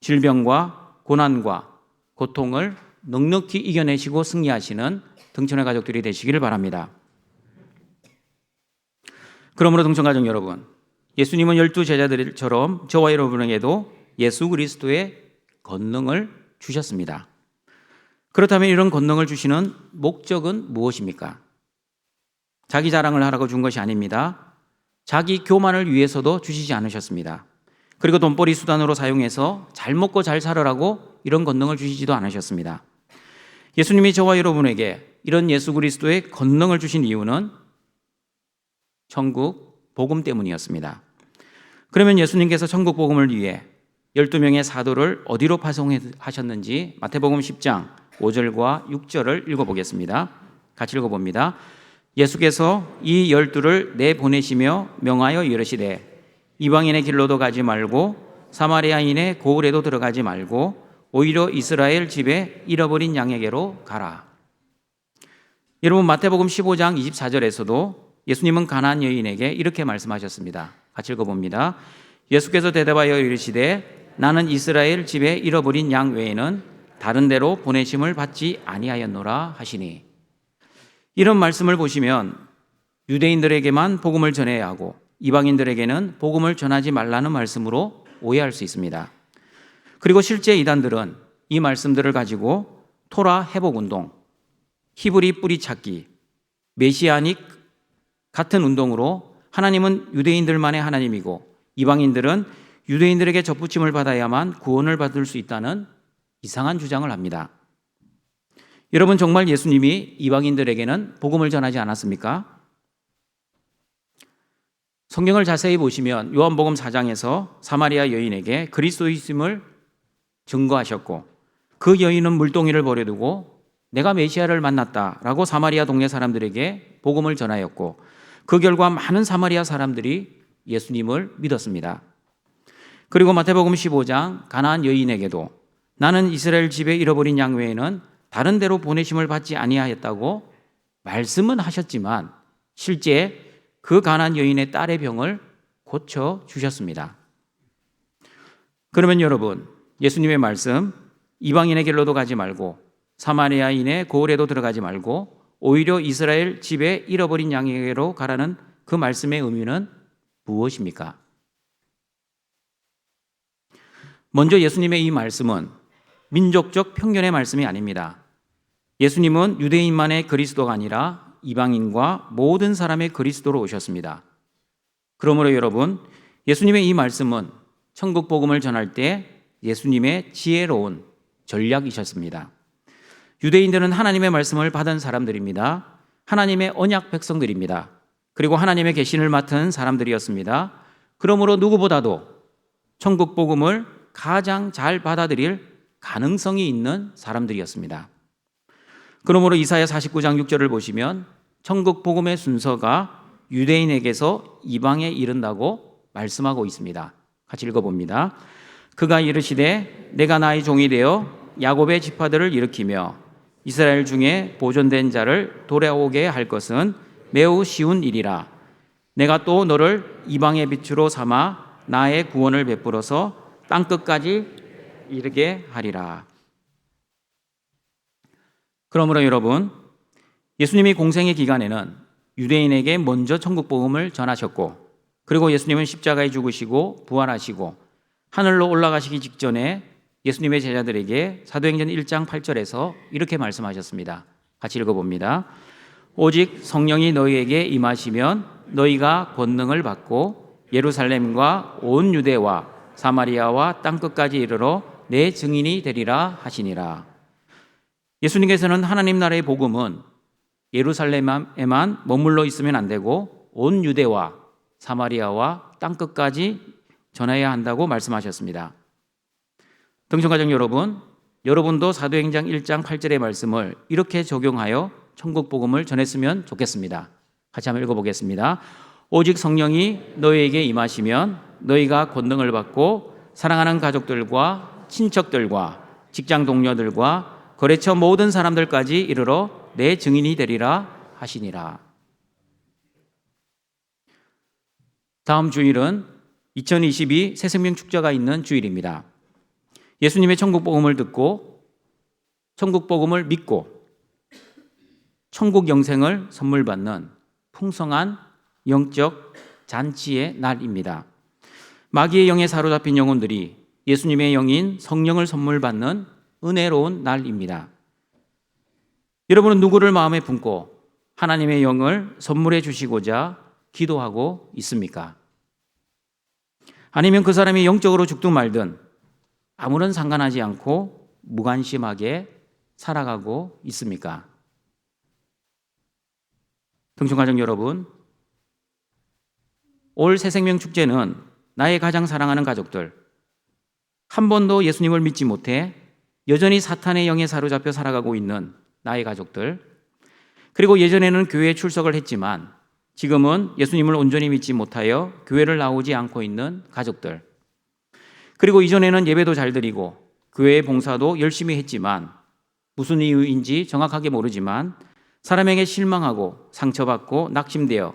S5: 질병과 고난과 고통을 넉넉히 이겨내시고 승리하시는 등촌의 가족들이 되시기를 바랍니다. 그러므로 등촌가족 여러분, 예수님은 12 제자들처럼 저와 여러분에게도 예수 그리스도의 권능을 주셨습니다. 그렇다면 이런 권능을 주시는 목적은 무엇입니까? 자기 자랑을 하라고 준 것이 아닙니다. 자기 교만을 위해서도 주시지 않으셨습니다. 그리고 돈벌이 수단으로 사용해서 잘 먹고 잘 살으라고 이런 권능을 주시지도 않으셨습니다. 예수님이 저와 여러분에게 이런 예수 그리스도의 권능을 주신 이유는 천국 복음 때문이었습니다. 그러면 예수님께서 천국 복음을 위해 12명의 사도를 어디로 파송하셨는지 마태복음 10장 5절과 6절을 읽어보겠습니다. 같이 읽어봅니다. 예수께서 이 12를 내보내시며 명하여 이르시되 이방인의 길로도 가지 말고 사마리아인의 고을에도 들어가지 말고 오히려 이스라엘 집에 잃어버린 양에게로 가라. 여러분, 마태복음 15장 24절에서도 예수님은 가나안 여인에게 이렇게 말씀하셨습니다. 같이 읽어봅니다. 예수께서 대답하여 이르시되 나는 이스라엘 집에 잃어버린 양 외에는 다른 데로 보내심을 받지 아니하였노라 하시니, 이런 말씀을 보시면 유대인들에게만 복음을 전해야 하고 이방인들에게는 복음을 전하지 말라는 말씀으로 오해할 수 있습니다. 그리고 실제 이단들은 이 말씀들을 가지고 토라 회복 운동, 히브리 뿌리 찾기, 메시아닉 같은 운동으로 하나님은 유대인들만의 하나님이고 이방인들은 유대인들에게 접붙임을 받아야만 구원을 받을 수 있다는 이상한 주장을 합니다. 여러분, 정말 예수님이 이방인들에게는 복음을 전하지 않았습니까? 성경을 자세히 보시면 요한복음 4장에서 사마리아 여인에게 그리스도이심을 증거하셨고 그 여인은 물동이를 버려두고 내가 메시아를 만났다라고 사마리아 동네 사람들에게 복음을 전하였고 그 결과 많은 사마리아 사람들이 예수님을 믿었습니다. 그리고 마태복음 15장 가나안 여인에게도 나는 이스라엘 집에 잃어버린 양 외에는 다른 데로 보내심을 받지 아니하였다고 말씀은 하셨지만 실제 그 가나안 여인의 딸의 병을 고쳐 주셨습니다. 그러면 여러분, 예수님의 말씀 이방인의 길로도 가지 말고 사마리아인의 고을에도 들어가지 말고 오히려 이스라엘 집에 잃어버린 양에게로 가라는 그 말씀의 의미는 무엇입니까? 먼저 예수님의 이 말씀은 민족적 편견의 말씀이 아닙니다. 예수님은 유대인만의 그리스도가 아니라 이방인과 모든 사람의 그리스도로 오셨습니다. 그러므로 여러분, 예수님의 이 말씀은 천국 복음을 전할 때 예수님의 지혜로운 전략이셨습니다. 유대인들은 하나님의 말씀을 받은 사람들입니다. 하나님의 언약 백성들입니다. 그리고 하나님의 계신을 맡은 사람들이었습니다. 그러므로 누구보다도 천국 복음을 가장 잘 받아들일 가능성이 있는 사람들이었습니다. 그러므로 이사야 49장 6절을 보시면 천국 복음의 순서가 유대인에게서 이방에 이른다고 말씀하고 있습니다. 같이 읽어봅니다. 그가 이르시되 내가 나의 종이 되어 야곱의 지파들을 일으키며 이스라엘 중에 보존된 자를 돌아오게 할 것은 매우 쉬운 일이라. 내가 또 너를 이방의 빛으로 삼아 나의 구원을 베풀어서 땅끝까지 이르게 하리라. 그러므로 여러분, 예수님이 공생의 기간에는 유대인에게 먼저 천국 복음을 전하셨고, 그리고 예수님은 십자가에 죽으시고 부활하시고 하늘로 올라가시기 직전에 예수님의 제자들에게 사도행전 1장 8절에서 이렇게 말씀하셨습니다. 같이 읽어봅니다. 오직 성령이 너희에게 임하시면 너희가 권능을 받고 예루살렘과 온 유대와 사마리아와 땅끝까지 이르러 내 증인이 되리라 하시니라. 예수님께서는 하나님 나라의 복음은 예루살렘에만 머물러 있으면 안 되고 온 유대와 사마리아와 땅끝까지 전해야 한다고 말씀하셨습니다. 등촌가족 여러분, 여러분도 사도행전 1장 8절의 말씀을 이렇게 적용하여 천국 복음을 전했으면 좋겠습니다. 같이 한번 읽어보겠습니다. 오직 성령이 너희에게 임하시면 너희가 권능을 받고 사랑하는 가족들과 친척들과 직장 동료들과 거래처 모든 사람들까지 이르러 내 증인이 되리라 하시니라. 다음 주일은 2022 새생명 축제가 있는 주일입니다. 예수님의 천국 복음을 듣고 천국 복음을 믿고 천국 영생을 선물 받는 풍성한 영적 잔치의 날입니다. 마귀의 영에 사로잡힌 영혼들이 예수님의 영인 성령을 선물 받는 은혜로운 날입니다. 여러분은 누구를 마음에 품고 하나님의 영을 선물해 주시고자 기도하고 있습니까? 아니면 그 사람이 영적으로 죽든 말든 아무런 상관하지 않고 무관심하게 살아가고 있습니까? 등촌가족 여러분, 올 새생명 축제는 나의 가장 사랑하는 가족들, 한 번도 예수님을 믿지 못해 여전히 사탄의 영에 사로잡혀 살아가고 있는 나의 가족들, 그리고 예전에는 교회에 출석을 했지만 지금은 예수님을 온전히 믿지 못하여 교회를 나오지 않고 있는 가족들, 그리고 이전에는 예배도 잘 드리고 교회의 봉사도 열심히 했지만 무슨 이유인지 정확하게 모르지만 사람에게 실망하고 상처받고 낙심되어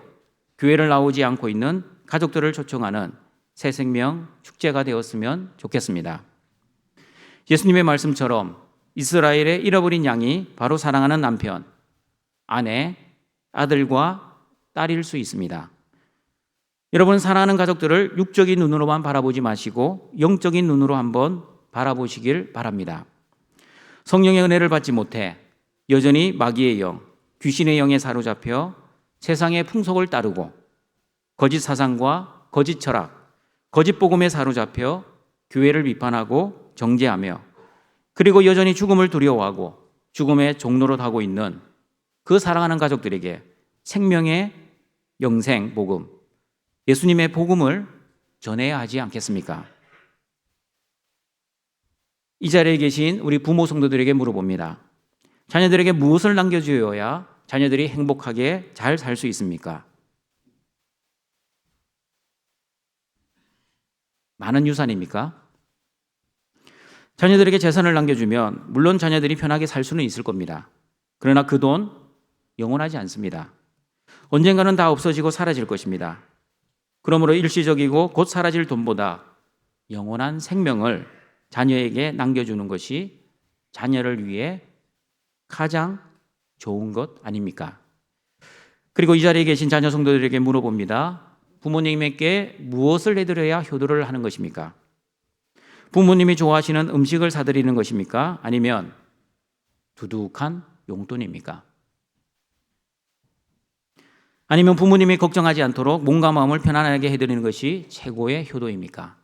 S5: 교회를 나오지 않고 있는 가족들을 초청하는 새생명 축제가 되었으면 좋겠습니다. 예수님의 말씀처럼 이스라엘의 잃어버린 양이 바로 사랑하는 남편, 아내, 아들과 딸일 수 있습니다. 여러분, 사랑하는 가족들을 육적인 눈으로만 바라보지 마시고 영적인 눈으로 한번 바라보시길 바랍니다. 성령의 은혜를 받지 못해 여전히 마귀의 영, 귀신의 영에 사로잡혀 세상의 풍속을 따르고 거짓 사상과 거짓 철학, 거짓 복음에 사로잡혀 교회를 비판하고 정죄하며 그리고 여전히 죽음을 두려워하고 죽음의 종로로 가고 있는 그 사랑하는 가족들에게 생명의 영생 복음, 예수님의 복음을 전해야 하지 않겠습니까? 이 자리에 계신 우리 부모 성도들에게 물어봅니다. 자녀들에게 무엇을 남겨주어야 자녀들이 행복하게 잘 살 수 있습니까? 많은 유산입니까? 자녀들에게 재산을 남겨주면 물론 자녀들이 편하게 살 수는 있을 겁니다. 그러나 그 돈 영원하지 않습니다. 언젠가는 다 없어지고 사라질 것입니다. 그러므로 일시적이고 곧 사라질 돈보다 영원한 생명을 자녀에게 남겨주는 것이 자녀를 위해 가장 좋은 것 아닙니까? 그리고 이 자리에 계신 자녀 성도들에게 물어봅니다. 부모님에게 무엇을 해드려야 효도를 하는 것입니까? 부모님이 좋아하시는 음식을 사드리는 것입니까? 아니면 두둑한 용돈입니까? 아니면 부모님이 걱정하지 않도록 몸과 마음을 편안하게 해드리는 것이 최고의 효도입니까?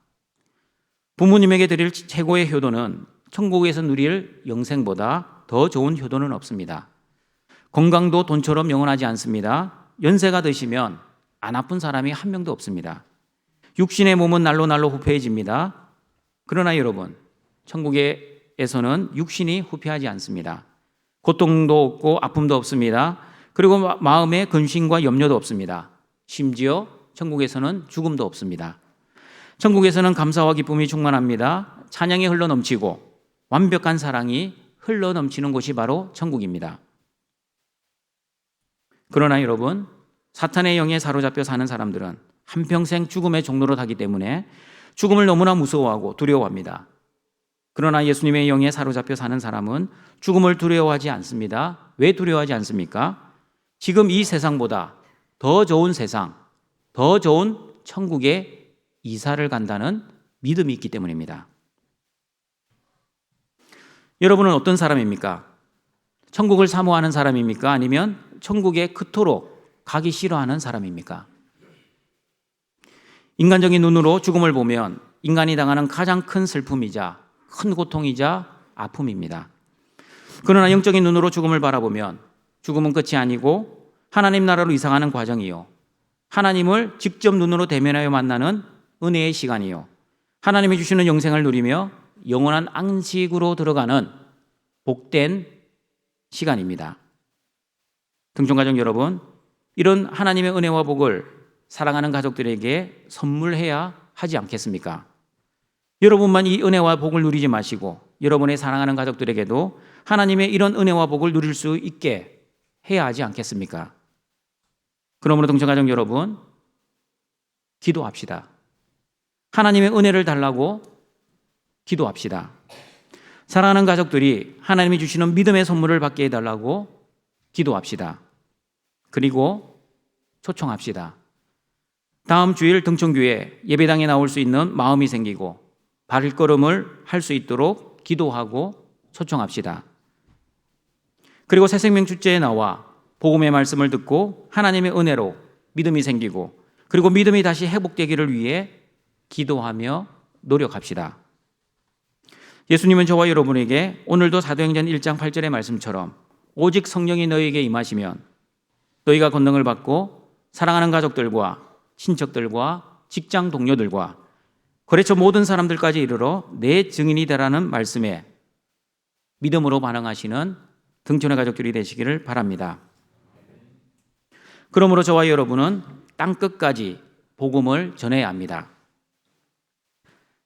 S5: 부모님에게 드릴 최고의 효도는 천국에서 누릴 영생보다 더 좋은 효도는 없습니다. 건강도 돈처럼 영원하지 않습니다. 연세가 드시면 안 아픈 사람이 한 명도 없습니다. 육신의 몸은 날로 날로 후패해집니다. 그러나 여러분, 천국에서는 육신이 후패하지 않습니다. 고통도 없고 아픔도 없습니다. 그리고 마음에 근심과 염려도 없습니다. 심지어 천국에서는 죽음도 없습니다. 천국에서는 감사와 기쁨이 충만합니다. 찬양이 흘러넘치고 완벽한 사랑이 흘러넘치는 곳이 바로 천국입니다. 그러나 여러분, 사탄의 영에 사로잡혀 사는 사람들은 한평생 죽음의 종로로 타기 때문에 죽음을 너무나 무서워하고 두려워합니다. 그러나 예수님의 영에 사로잡혀 사는 사람은 죽음을 두려워하지 않습니다. 왜 두려워하지 않습니까? 지금 이 세상보다 더 좋은 세상, 더 좋은 천국에 이사를 간다는 믿음이 있기 때문입니다. 여러분은 어떤 사람입니까? 천국을 사모하는 사람입니까? 아니면 천국에 그토록 가기 싫어하는 사람입니까? 인간적인 눈으로 죽음을 보면 인간이 당하는 가장 큰 슬픔이자 큰 고통이자 아픔입니다. 그러나 영적인 눈으로 죽음을 바라보면 죽음은 끝이 아니고 하나님 나라로 이상하는 과정이요, 하나님을 직접 눈으로 대면하여 만나는 은혜의 시간이요, 하나님이 주시는 영생을 누리며 영원한 안식으로 들어가는 복된 시간입니다. 등촌가족 여러분, 이런 하나님의 은혜와 복을 사랑하는 가족들에게 선물해야 하지 않겠습니까? 여러분만 이 은혜와 복을 누리지 마시고 여러분의 사랑하는 가족들에게도 하나님의 이런 은혜와 복을 누릴 수 있게 해야 하지 않겠습니까? 그러므로 등촌가족 여러분, 기도합시다. 하나님의 은혜를 달라고 기도합시다. 사랑하는 가족들이 하나님이 주시는 믿음의 선물을 받게 해달라고 기도합시다. 그리고 초청합시다. 다음 주일 등촌교회 예배당에 나올 수 있는 마음이 생기고 발걸음을 할 수 있도록 기도하고 초청합시다. 그리고 새생명 축제에 나와 복음의 말씀을 듣고 하나님의 은혜로 믿음이 생기고 그리고 믿음이 다시 회복되기를 위해 기도하며 노력합시다. 예수님은 저와 여러분에게 오늘도 사도행전 1장 8절의 말씀처럼 오직 성령이 너희에게 임하시면 너희가 권능을 받고 사랑하는 가족들과 친척들과 직장 동료들과 거래처 모든 사람들까지 이르러 내 증인이 되라는 말씀에 믿음으로 반응하시는 등촌의 가족들이 되시기를 바랍니다. 그러므로 저와 여러분은 땅끝까지 복음을 전해야 합니다.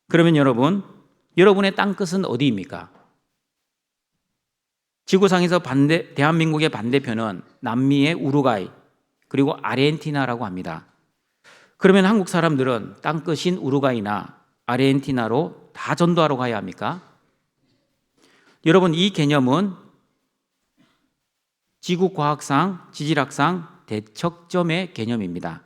S5: 그러면 여러분, 여러분의 땅끝은 어디입니까? 지구상에서 대한민국의 반대편은 남미의 우루과이 그리고 아르헨티나라고 합니다. 그러면 한국 사람들은 땅끝인 우루과이나 아르헨티나로 다 전도하러 가야 합니까? 여러분, 이 개념은 지구과학상, 지질학상 대척점의 개념입니다.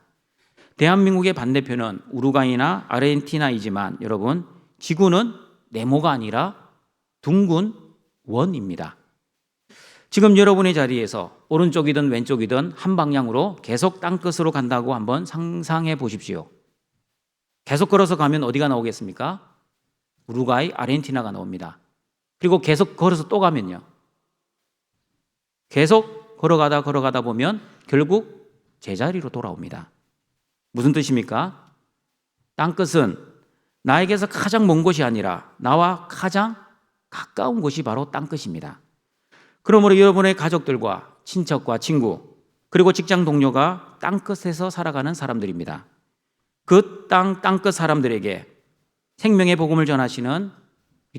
S5: 대한민국의 반대편은 우루과이나 아르헨티나이지만 여러분, 지구는 네모가 아니라 둥근 원입니다. 지금 여러분의 자리에서 오른쪽이든 왼쪽이든 한 방향으로 계속 땅끝으로 간다고 한번 상상해 보십시오. 계속 걸어서 가면 어디가 나오겠습니까? 우루과이, 아르헨티나가 나옵니다. 그리고 계속 걸어서 또 가면요, 계속 걸어가다 보면 결국 제자리로 돌아옵니다. 무슨 뜻입니까? 땅끝은 나에게서 가장 먼 곳이 아니라 나와 가장 가까운 곳이 바로 땅끝입니다. 그러므로 여러분의 가족들과 친척과 친구 그리고 직장 동료가 땅끝에서 살아가는 사람들입니다. 그 땅끝 사람들에게 생명의 복음을 전하시는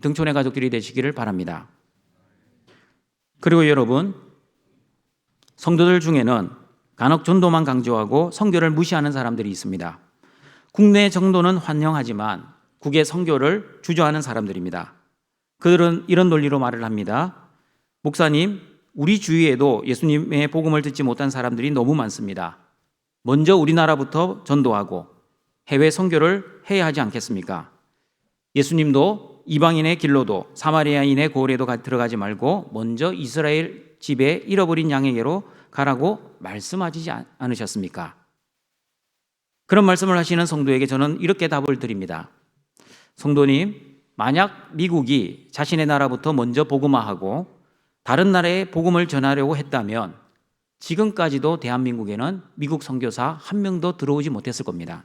S5: 등촌의 가족들이 되시기를 바랍니다. 그리고 여러분, 성도들 중에는 간혹 전도만 강조하고 선교를 무시하는 사람들이 있습니다. 국내 정도는 환영하지만 국외 선교를 주저하는 사람들입니다. 그들은 이런 논리로 말을 합니다. 목사님, 우리 주위에도 예수님의 복음을 듣지 못한 사람들이 너무 많습니다. 먼저 우리나라부터 전도하고 해외 선교를 해야 하지 않겠습니까? 예수님도 이방인의 길로도 사마리아인의 고을에도 들어가지 말고 먼저 이스라엘 집에 잃어버린 양에게로 가라고 말씀하지 않으셨습니까? 그런 말씀을 하시는 성도에게 저는 이렇게 답을 드립니다. 성도님, 만약 미국이 자신의 나라부터 먼저 복음화하고 다른 나라에 복음을 전하려고 했다면 지금까지도 대한민국에는 미국 선교사 한 명도 들어오지 못했을 겁니다.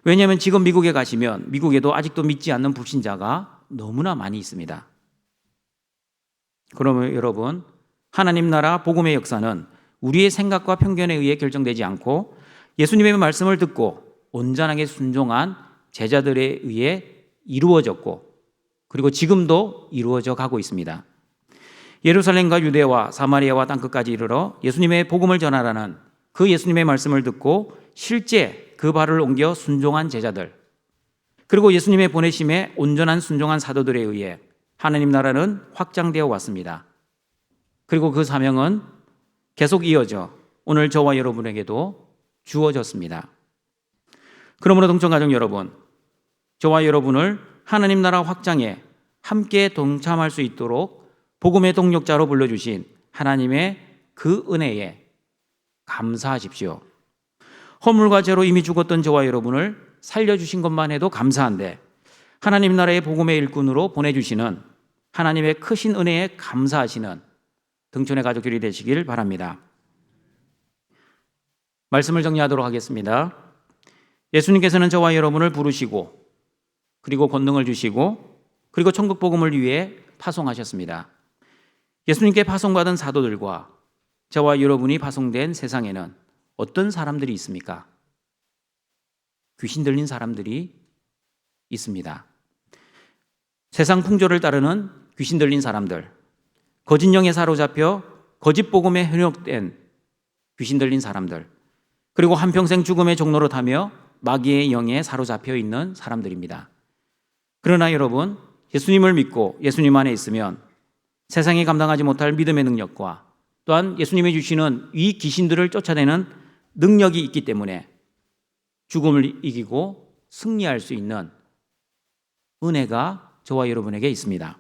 S5: 왜냐하면 지금 미국에 가시면 미국에도 아직도 믿지 않는 불신자가 너무나 많이 있습니다. 그러면 여러분, 하나님 나라 복음의 역사는 우리의 생각과 편견에 의해 결정되지 않고 예수님의 말씀을 듣고 온전하게 순종한 제자들에 의해 이루어졌고, 그리고 지금도 이루어져 가고 있습니다. 예루살렘과 유대와 사마리아와 땅끝까지 이르러 예수님의 복음을 전하라는 그 예수님의 말씀을 듣고 실제 그 발을 옮겨 순종한 제자들, 그리고 예수님의 보내심에 온전한 순종한 사도들에 의해 하나님 나라는 확장되어 왔습니다. 그리고 그 사명은 계속 이어져 오늘 저와 여러분에게도 주어졌습니다. 그러므로 동청가족 여러분, 저와 여러분을 하나님 나라 확장에 함께 동참할 수 있도록 복음의 동력자로 불러주신 하나님의 그 은혜에 감사하십시오. 허물과 죄로 이미 죽었던 저와 여러분을 살려주신 것만 해도 감사한데 하나님 나라의 복음의 일꾼으로 보내주시는 하나님의 크신 은혜에 감사하시는 등촌의 가족들이 되시길 바랍니다. 말씀을 정리하도록 하겠습니다. 예수님께서는 저와 여러분을 부르시고 그리고 권능을 주시고 그리고 천국 복음을 위해 파송하셨습니다. 예수님께 파송받은 사도들과 저와 여러분이 파송된 세상에는 어떤 사람들이 있습니까? 귀신 들린 사람들이 있습니다. 세상 풍조를 따르는 귀신 들린 사람들, 거짓 영에 사로잡혀 거짓 복음에 현혹된 귀신 들린 사람들, 그리고 한평생 죽음의 종로로 타며 마귀의 영에 사로잡혀 있는 사람들입니다. 그러나 여러분, 예수님을 믿고 예수님 안에 있으면 세상이 감당하지 못할 믿음의 능력과 또한 예수님이 주시는 이 귀신들을 쫓아내는 능력이 있기 때문에 죽음을 이기고 승리할 수 있는 은혜가 저와 여러분에게 있습니다.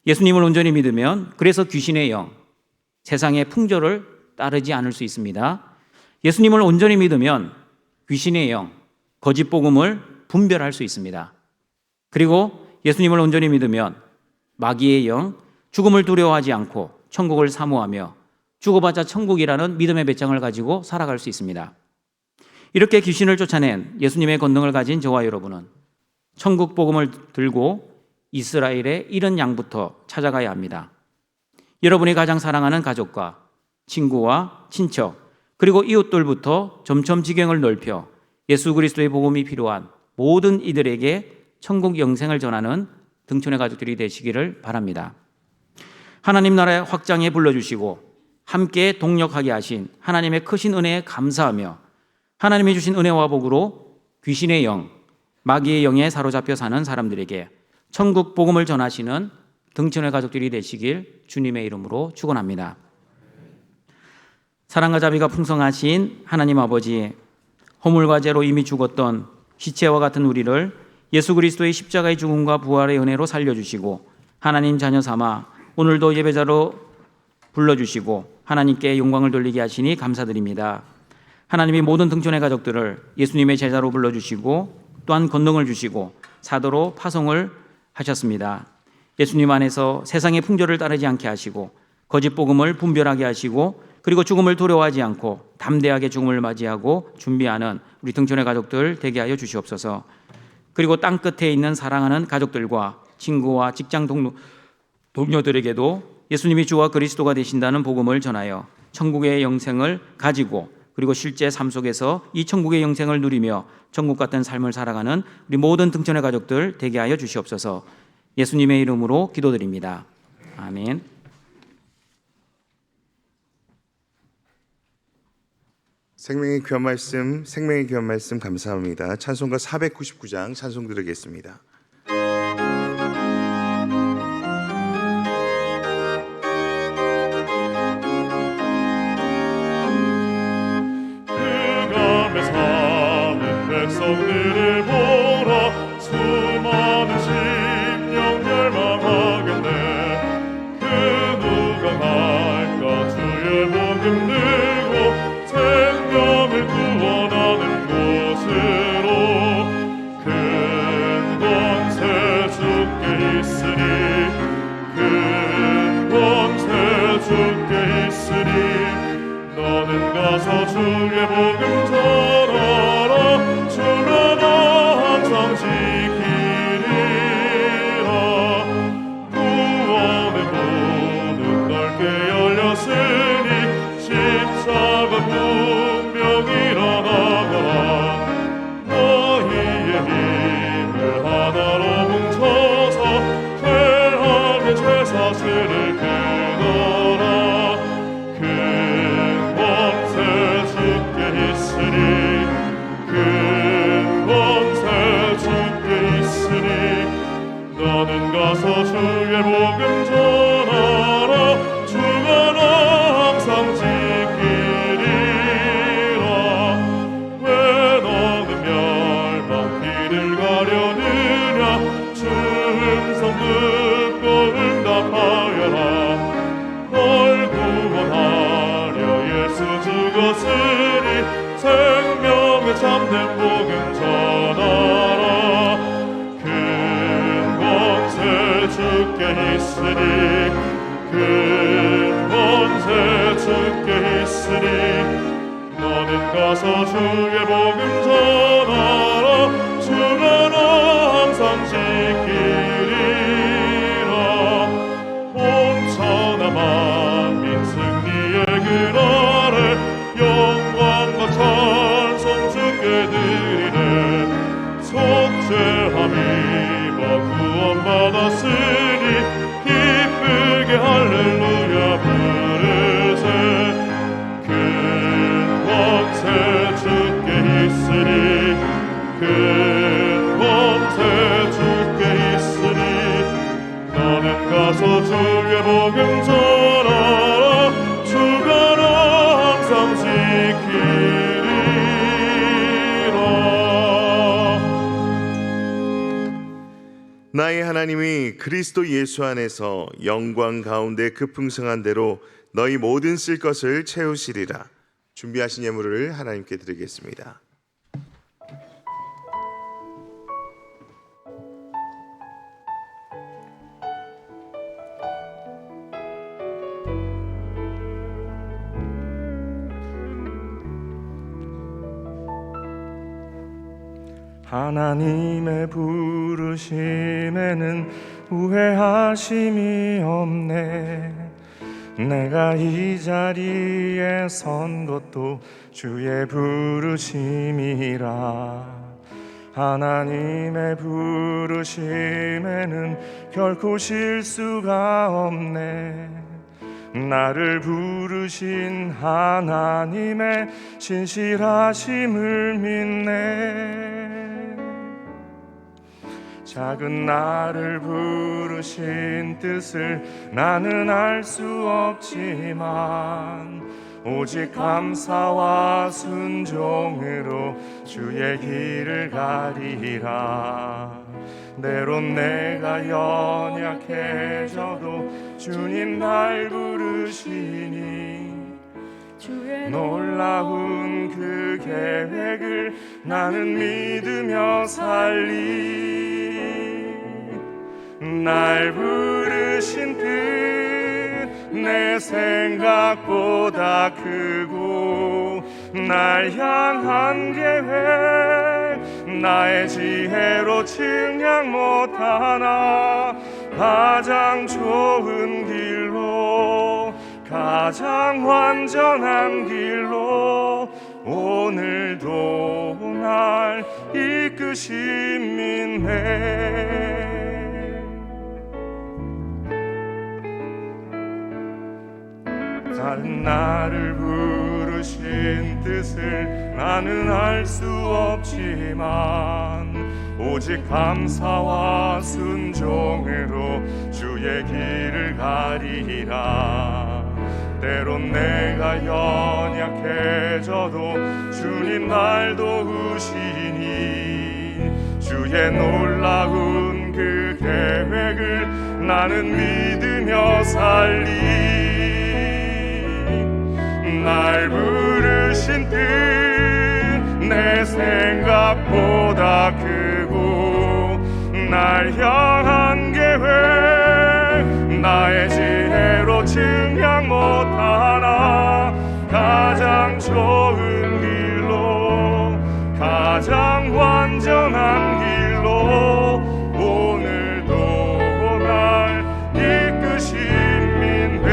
S5: 예수님을 온전히 믿으면 그래서 귀신의 영, 세상의 풍조를 따르지 않을 수 있습니다. 예수님을 온전히 믿으면 귀신의 영, 거짓 복음을 분별할 수 있습니다. 그리고 예수님을 온전히 믿으면 마귀의 영, 죽음을 두려워하지 않고 천국을 사모하며 죽어봤자 천국이라는 믿음의 배짱을 가지고 살아갈 수 있습니다. 이렇게 귀신을 쫓아낸 예수님의 권능을 가진 저와 여러분은 천국 복음을 들고 이스라엘의 이른 양부터 찾아가야 합니다. 여러분이 가장 사랑하는 가족과 친구와 친척 그리고 이웃들부터 점점 지경을 넓혀 예수 그리스도의 복음이 필요한 모든 이들에게 천국 영생을 전하는 등촌의 가족들이 되시기를 바랍니다. 하나님 나라의 확장에 불러주시고 함께 동력하게 하신 하나님의 크신 은혜에 감사하며 하나님이 주신 은혜와 복으로 귀신의 영, 마귀의 영에 사로잡혀 사는 사람들에게 천국 복음을 전하시는 등촌의 가족들이 되시길 주님의 이름으로 축원합니다. 사랑과 자비가 풍성하신 하나님 아버지, 허물과 죄로 이미 죽었던 시체와 같은 우리를 예수 그리스도의 십자가의 죽음과 부활의 은혜로 살려주시고 하나님 자녀 삼아 오늘도 예배자로 불러주시고 하나님께 영광을 돌리게 하시니 감사드립니다. 하나님이 모든 등촌의 가족들을 예수님의 제자로 불러주시고 또한 권능을 주시고 사도로 파송을 하셨습니다. 예수님 안에서 세상의 풍조를 따르지 않게 하시고 거짓 복음을 분별하게 하시고 그리고 죽음을 두려워하지 않고 담대하게 죽음을 맞이하고 준비하는 우리 등촌의 가족들 되게 하여 주시옵소서. 그리고 땅 끝에 있는 사랑하는 가족들과 친구와 직장 동료들에게도 예수님이 주와 그리스도가 되신다는 복음을 전하여 천국의 영생을 가지고 그리고 실제 삶 속에서 이 천국의 영생을 누리며 천국 같은 삶을 살아가는 우리 모든 등촌의 가족들 되게 하여 주시옵소서. 예수님의 이름으로 기도드립니다. 아멘.
S2: 생명의 귀한 말씀 감사합니다. 찬송가 499장 찬송 드리겠습니다.
S3: 그감에 사는 백성들을 보라 수많은 심령 멸망하겠네. 그 누가 갈까 주의 복음 들고 생명을 구원하는 곳으로 큰 권세 주께 있으니 큰 권세 너는 가서 주의 복음 전하라. 주가 너 항상 지키리라. 구원의 문은 넓게 열렸으니 십자가 분명 일어나거라. 너희의 힘을 하나로 뭉쳐서 죄악의 죄사슬을 끊어라. 큰 권세 주께 있으니 큰 권세 주께 있으니 너는 가서 주의 복음 전하라. 주가 너 항상 지키리라. 왜 너는 멸망길을 가려느냐. 주 음성 듣고 응답하여라. 널 구원하려 예수 죽었으니 생명의 참된 복음 전하라. 큰 권세 주께 있으니 큰 권세 주께 있으니 너는 가서 주의 복음 전하라. 주가 너 항상 지키리라. 온 천하 만민 승리의 그 날에 영광과 찬송 주께 드리네. 속죄함이 구원받았으니 기쁘게 할렐루야 부르세. 큰 권세 주께 있으니 큰 권세 주께 있으니 너는 가서 주의 복음 전하라. 주가 너 항상 지키리라.
S2: 나의 하나님이 그리스도 예수 안에서 영광 가운데 급풍성한 대로 너희 모든 쓸 것을 채우시리라. 준비하신 예물을 하나님께 드리겠습니다.
S3: 하나님의 부르심에는 후회하심이 없네. 내가 이 자리에 선 것도 주의 부르심이라. 하나님의 부르심에는 결코 실수가 없네. 나를 부르신 하나님의 신실하심을 믿네. 작은 나를 부르신 뜻을 나는 알 수 없지만 오직 감사와 순종으로 주의 길을 가리라. 때론 내가 연약해져도 주님 날 부르시니 놀라운 그 계획을 나는 믿으며 살리. 날 부르신 뜻 내 생각보다 크고 날 향한 계획 나의 지혜로 측량 못하나 가장 좋은 길로 가장 완전한 길로 오늘도 날 이끄심 믿네. 다른 나를 부르신 뜻을 나는 알 수 없지만 오직 감사와 순종으로 주의 길을 가리라. 때론 내가 연약해져도 주님 날 도우시니 주의 놀라운 그 계획을 나는 믿으며 살리. 날 부르신 뜻 내 생각보다 크고 날 향한 계획 나의 지혜로 측량 못하나 가장 가장 좋은 길로 가장 완전한 길로 오늘도 날 이끄신 민회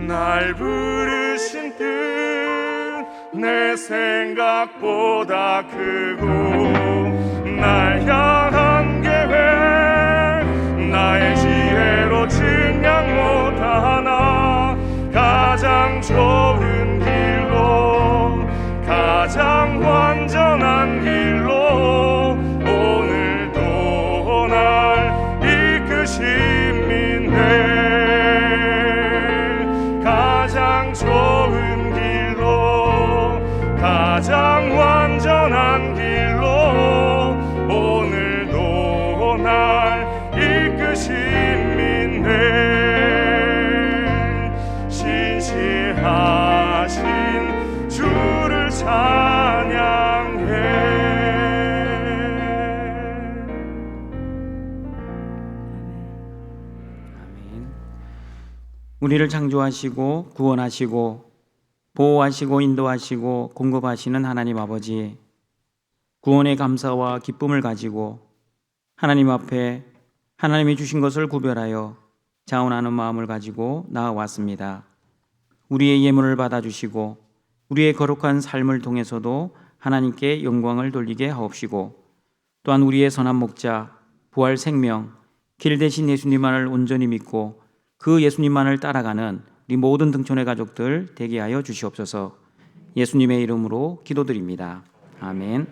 S3: 날 부르신 뜻 내 생각보다 크고 날 향한 계획 나의 지혜로 증량 못하나 가장 좋은 길로 가장 완전한 길로 오늘도 날 이끄신 민회 가장 좋은 길로 가장 완전한 길로 오늘도 날 이끄신 민회 신실하신 주를 찬양해
S5: 우리를 창조하시고 구원하시고 보호하시고 인도하시고 공급하시는 하나님 아버지, 구원의 감사와 기쁨을 가지고 하나님 앞에 하나님이 주신 것을 구별하여 자원하는 마음을 가지고 나아왔습니다. 우리의 예물을 받아주시고 우리의 거룩한 삶을 통해서도 하나님께 영광을 돌리게 하옵시고 또한 우리의 선한 목자, 부활 생명, 길 대신 예수님만을 온전히 믿고 그 예수님만을 따라가는 우리 모든 등촌의 가족들 되게 하여 주시옵소서. 예수님의 이름으로 기도드립니다. 아멘.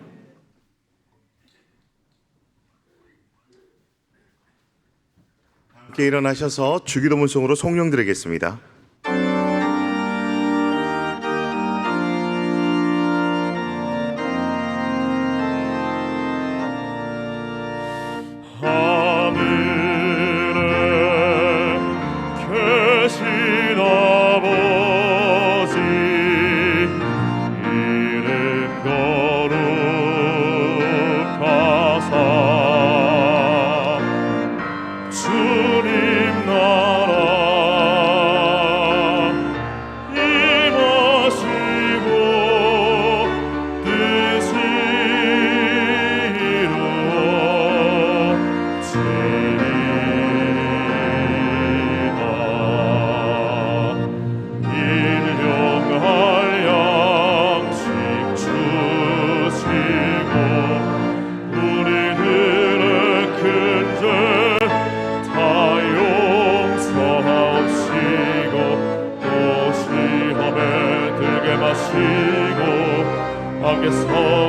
S2: 함께 일어나셔서 주기도문송으로 성령 드리겠습니다.
S3: 하늘에 계신 아버지 이름 거룩하사 주님 나라 임하시고 뜻이 이루어지리이다. 일용할 양식 주시고 우리들의 큰 죄 다 용서하옵시고 또 시험에 들게 마시고 악에서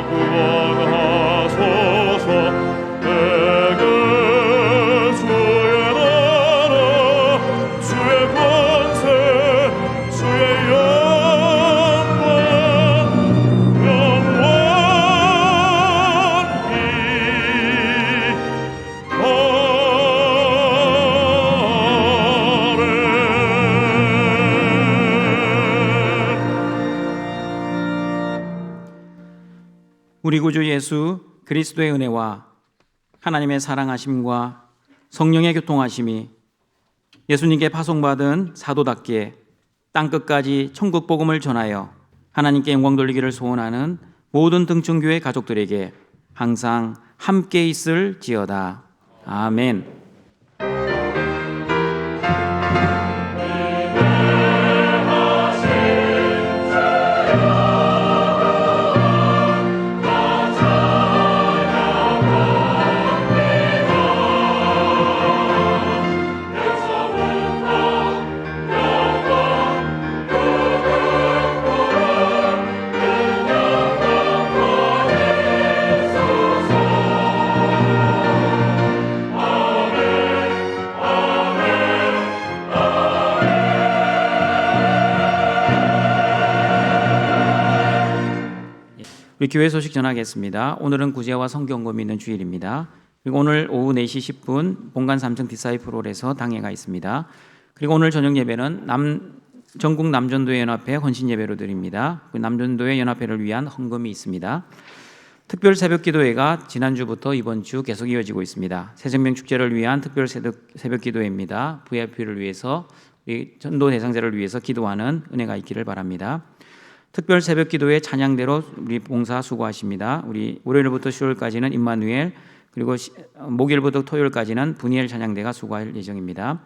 S3: 구원하소서. 내게 주의 나라 주의 권세 주의 영광 영원히
S5: 우리 구주 예수 그리스도의 은혜와 하나님의 사랑하심과 성령의 교통하심이 예수님께 파송받은 사도답게 땅끝까지 천국 복음을 전하여 하나님께 영광 돌리기를 소원하는 모든 등촌교회 가족들에게 항상 함께 있을지어다. 아멘. 우리 교회 소식 전하겠습니다. 오늘은 구제와 성경검이 있는 주일입니다. 그리고 오늘 오후 4시 10분 본관 3층 디사이플홀에서 당회가 있습니다. 그리고 오늘 저녁 예배는 전국 남전도회 연합회 헌신 예배로 드립니다. 그 남전도회 연합회를 위한 헌금이 있습니다. 특별 새벽기도회가 지난주부터 이번 주 계속 이어지고 있습니다. 새생명 축제를 위한 특별 새벽기도회입니다. VIP를 위해서, 우리 전도 대상자를 위해서 기도하는 은혜가 있기를 바랍니다. 특별 새벽기도회 찬양대로 우리 봉사 수고하십니다. 우리 월요일부터 수요일까지는 임마누엘, 그리고 목요일부터 토요일까지는 분이엘 찬양대가 수고할 예정입니다.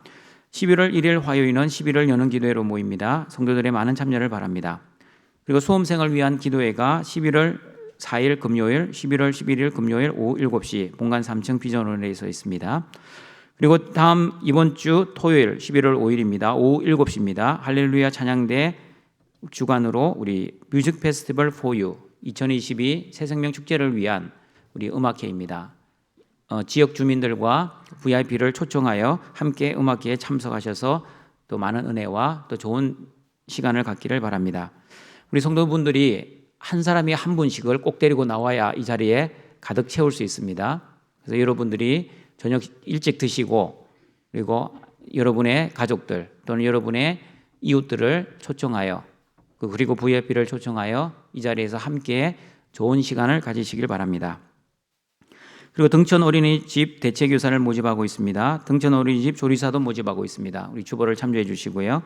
S5: 11월 1일 화요일은 11월 여는 기도회로 모입니다. 성도들의 많은 참여를 바랍니다. 그리고 수험생을 위한 기도회가 11월 4일 금요일, 11월 11일 금요일 오후 7시 본관 3층 비전홀에서 있습니다. 그리고 이번 주 토요일 11월 5일입니다. 오후 7시입니다. 할렐루야 찬양대 주관으로 우리 뮤직 페스티벌 4U 2022 새생명 축제를 위한 우리 음악회입니다. 지역 주민들과 VIP를 초청하여 함께 음악회에 참석하셔서 또 많은 은혜와 또 좋은 시간을 갖기를 바랍니다. 우리 성도분들이 한 사람이 한 분씩을 꼭 데리고 나와야 이 자리에 가득 채울 수 있습니다. 그래서 여러분들이 저녁 일찍 드시고, 그리고 여러분의 가족들 또는 여러분의 이웃들을 초청하여, 그리고 VIP를 초청하여 이 자리에서 함께 좋은 시간을 가지시길 바랍니다. 그리고 등천 어린이집 대체교사를 모집하고 있습니다. 등천 어린이집 조리사도 모집하고 있습니다. 우리 주보를 참조해 주시고요.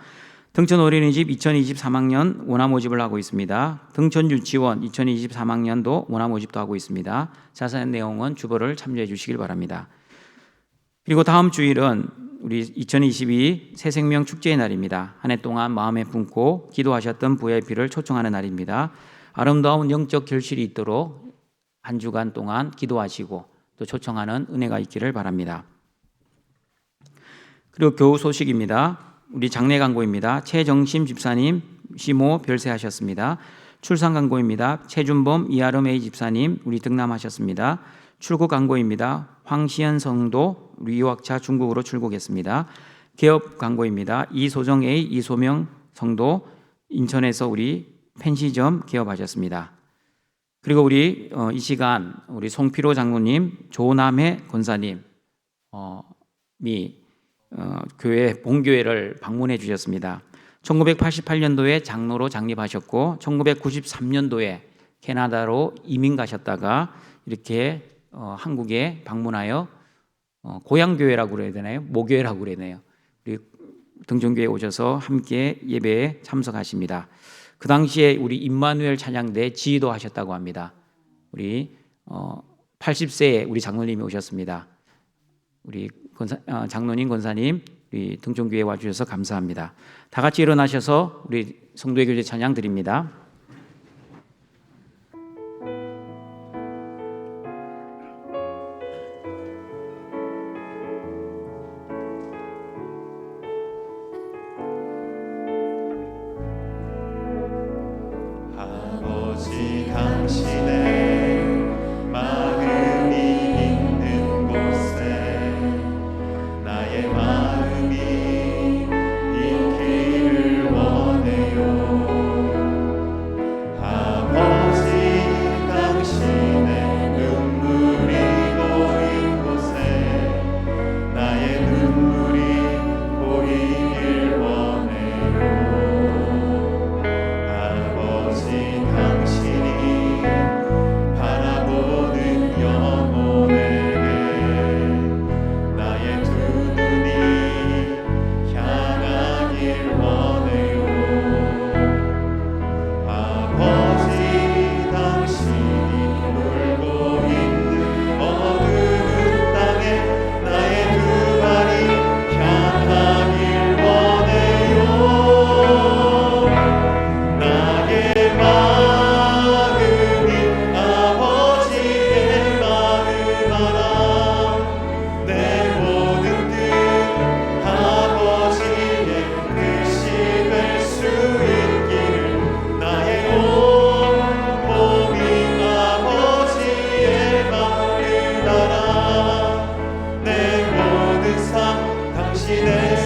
S5: 등천 어린이집 2023학년 원화 모집을 하고 있습니다. 등천 유치원 2023학년도 원화 모집도 하고 있습니다. 자세한 내용은 주보를 참조해 주시길 바랍니다. 그리고 다음 주일은 우리 2022 새생명 축제의 날입니다. 한 해 동안 마음에 품고 기도하셨던 VIP를 초청하는 날입니다. 아름다운 영적 결실이 있도록 한 주간 동안 기도하시고 또 초청하는 은혜가 있기를 바랍니다. 그리고 교우 소식입니다. 우리 장례 광고입니다. 최정심 집사님 시모 별세하셨습니다. 출산 광고입니다. 최준범 이아름 A 집사님 우리 등남하셨습니다. 출국 광고입니다. 황시현 성도 우리 유학차 중국으로 출국했습니다. 개업 광고입니다. 이소정 A 이소명 성도 인천에서 우리 펜시점 개업하셨습니다. 그리고 우리 이 시간 우리 송피로 장로님, 조남해 권사님 교회 본교회를 방문해 주셨습니다. 1988년도에 장로로 장립하셨고 1993년도에 캐나다로 이민 가셨다가 이렇게 한국에 방문하여 고향교회라고 그래야 되나요? 모교회라고 그래야 되나요? 우리 등촌교회에 오셔서 함께 예배에 참석하십니다. 그 당시에 우리 임마누엘 찬양대 지휘도 하셨다고 합니다. 우리 80세에 우리 장로님이 오셨습니다. 우리 장로님, 권사님, 우리 등촌교회에 와주셔서 감사합니다. 다 같이 일어나셔서 우리 성도의 교제 찬양 드립니다.
S1: 아버지 당신의 마음이 있는 곳에 나의 마음이 있기를 원해요. 아버지 당신의 눈물이 고인 곳에 나의 눈물이 고이길 원해요. 아버지 당신이 바라보는 영혼에게 나의 두 눈이 향하길 원해요. 아버지 당신이 울고 있는 어두운 땅에 나의 두 발이 향하길 원해요. 나의 마음이 아버지의 마음 알아. 내 모든 뜻 아버지의 뜻이 될 수 있기를 나의 온 몸이 아버지의 마음을 알아. 내 모든 삶 당신의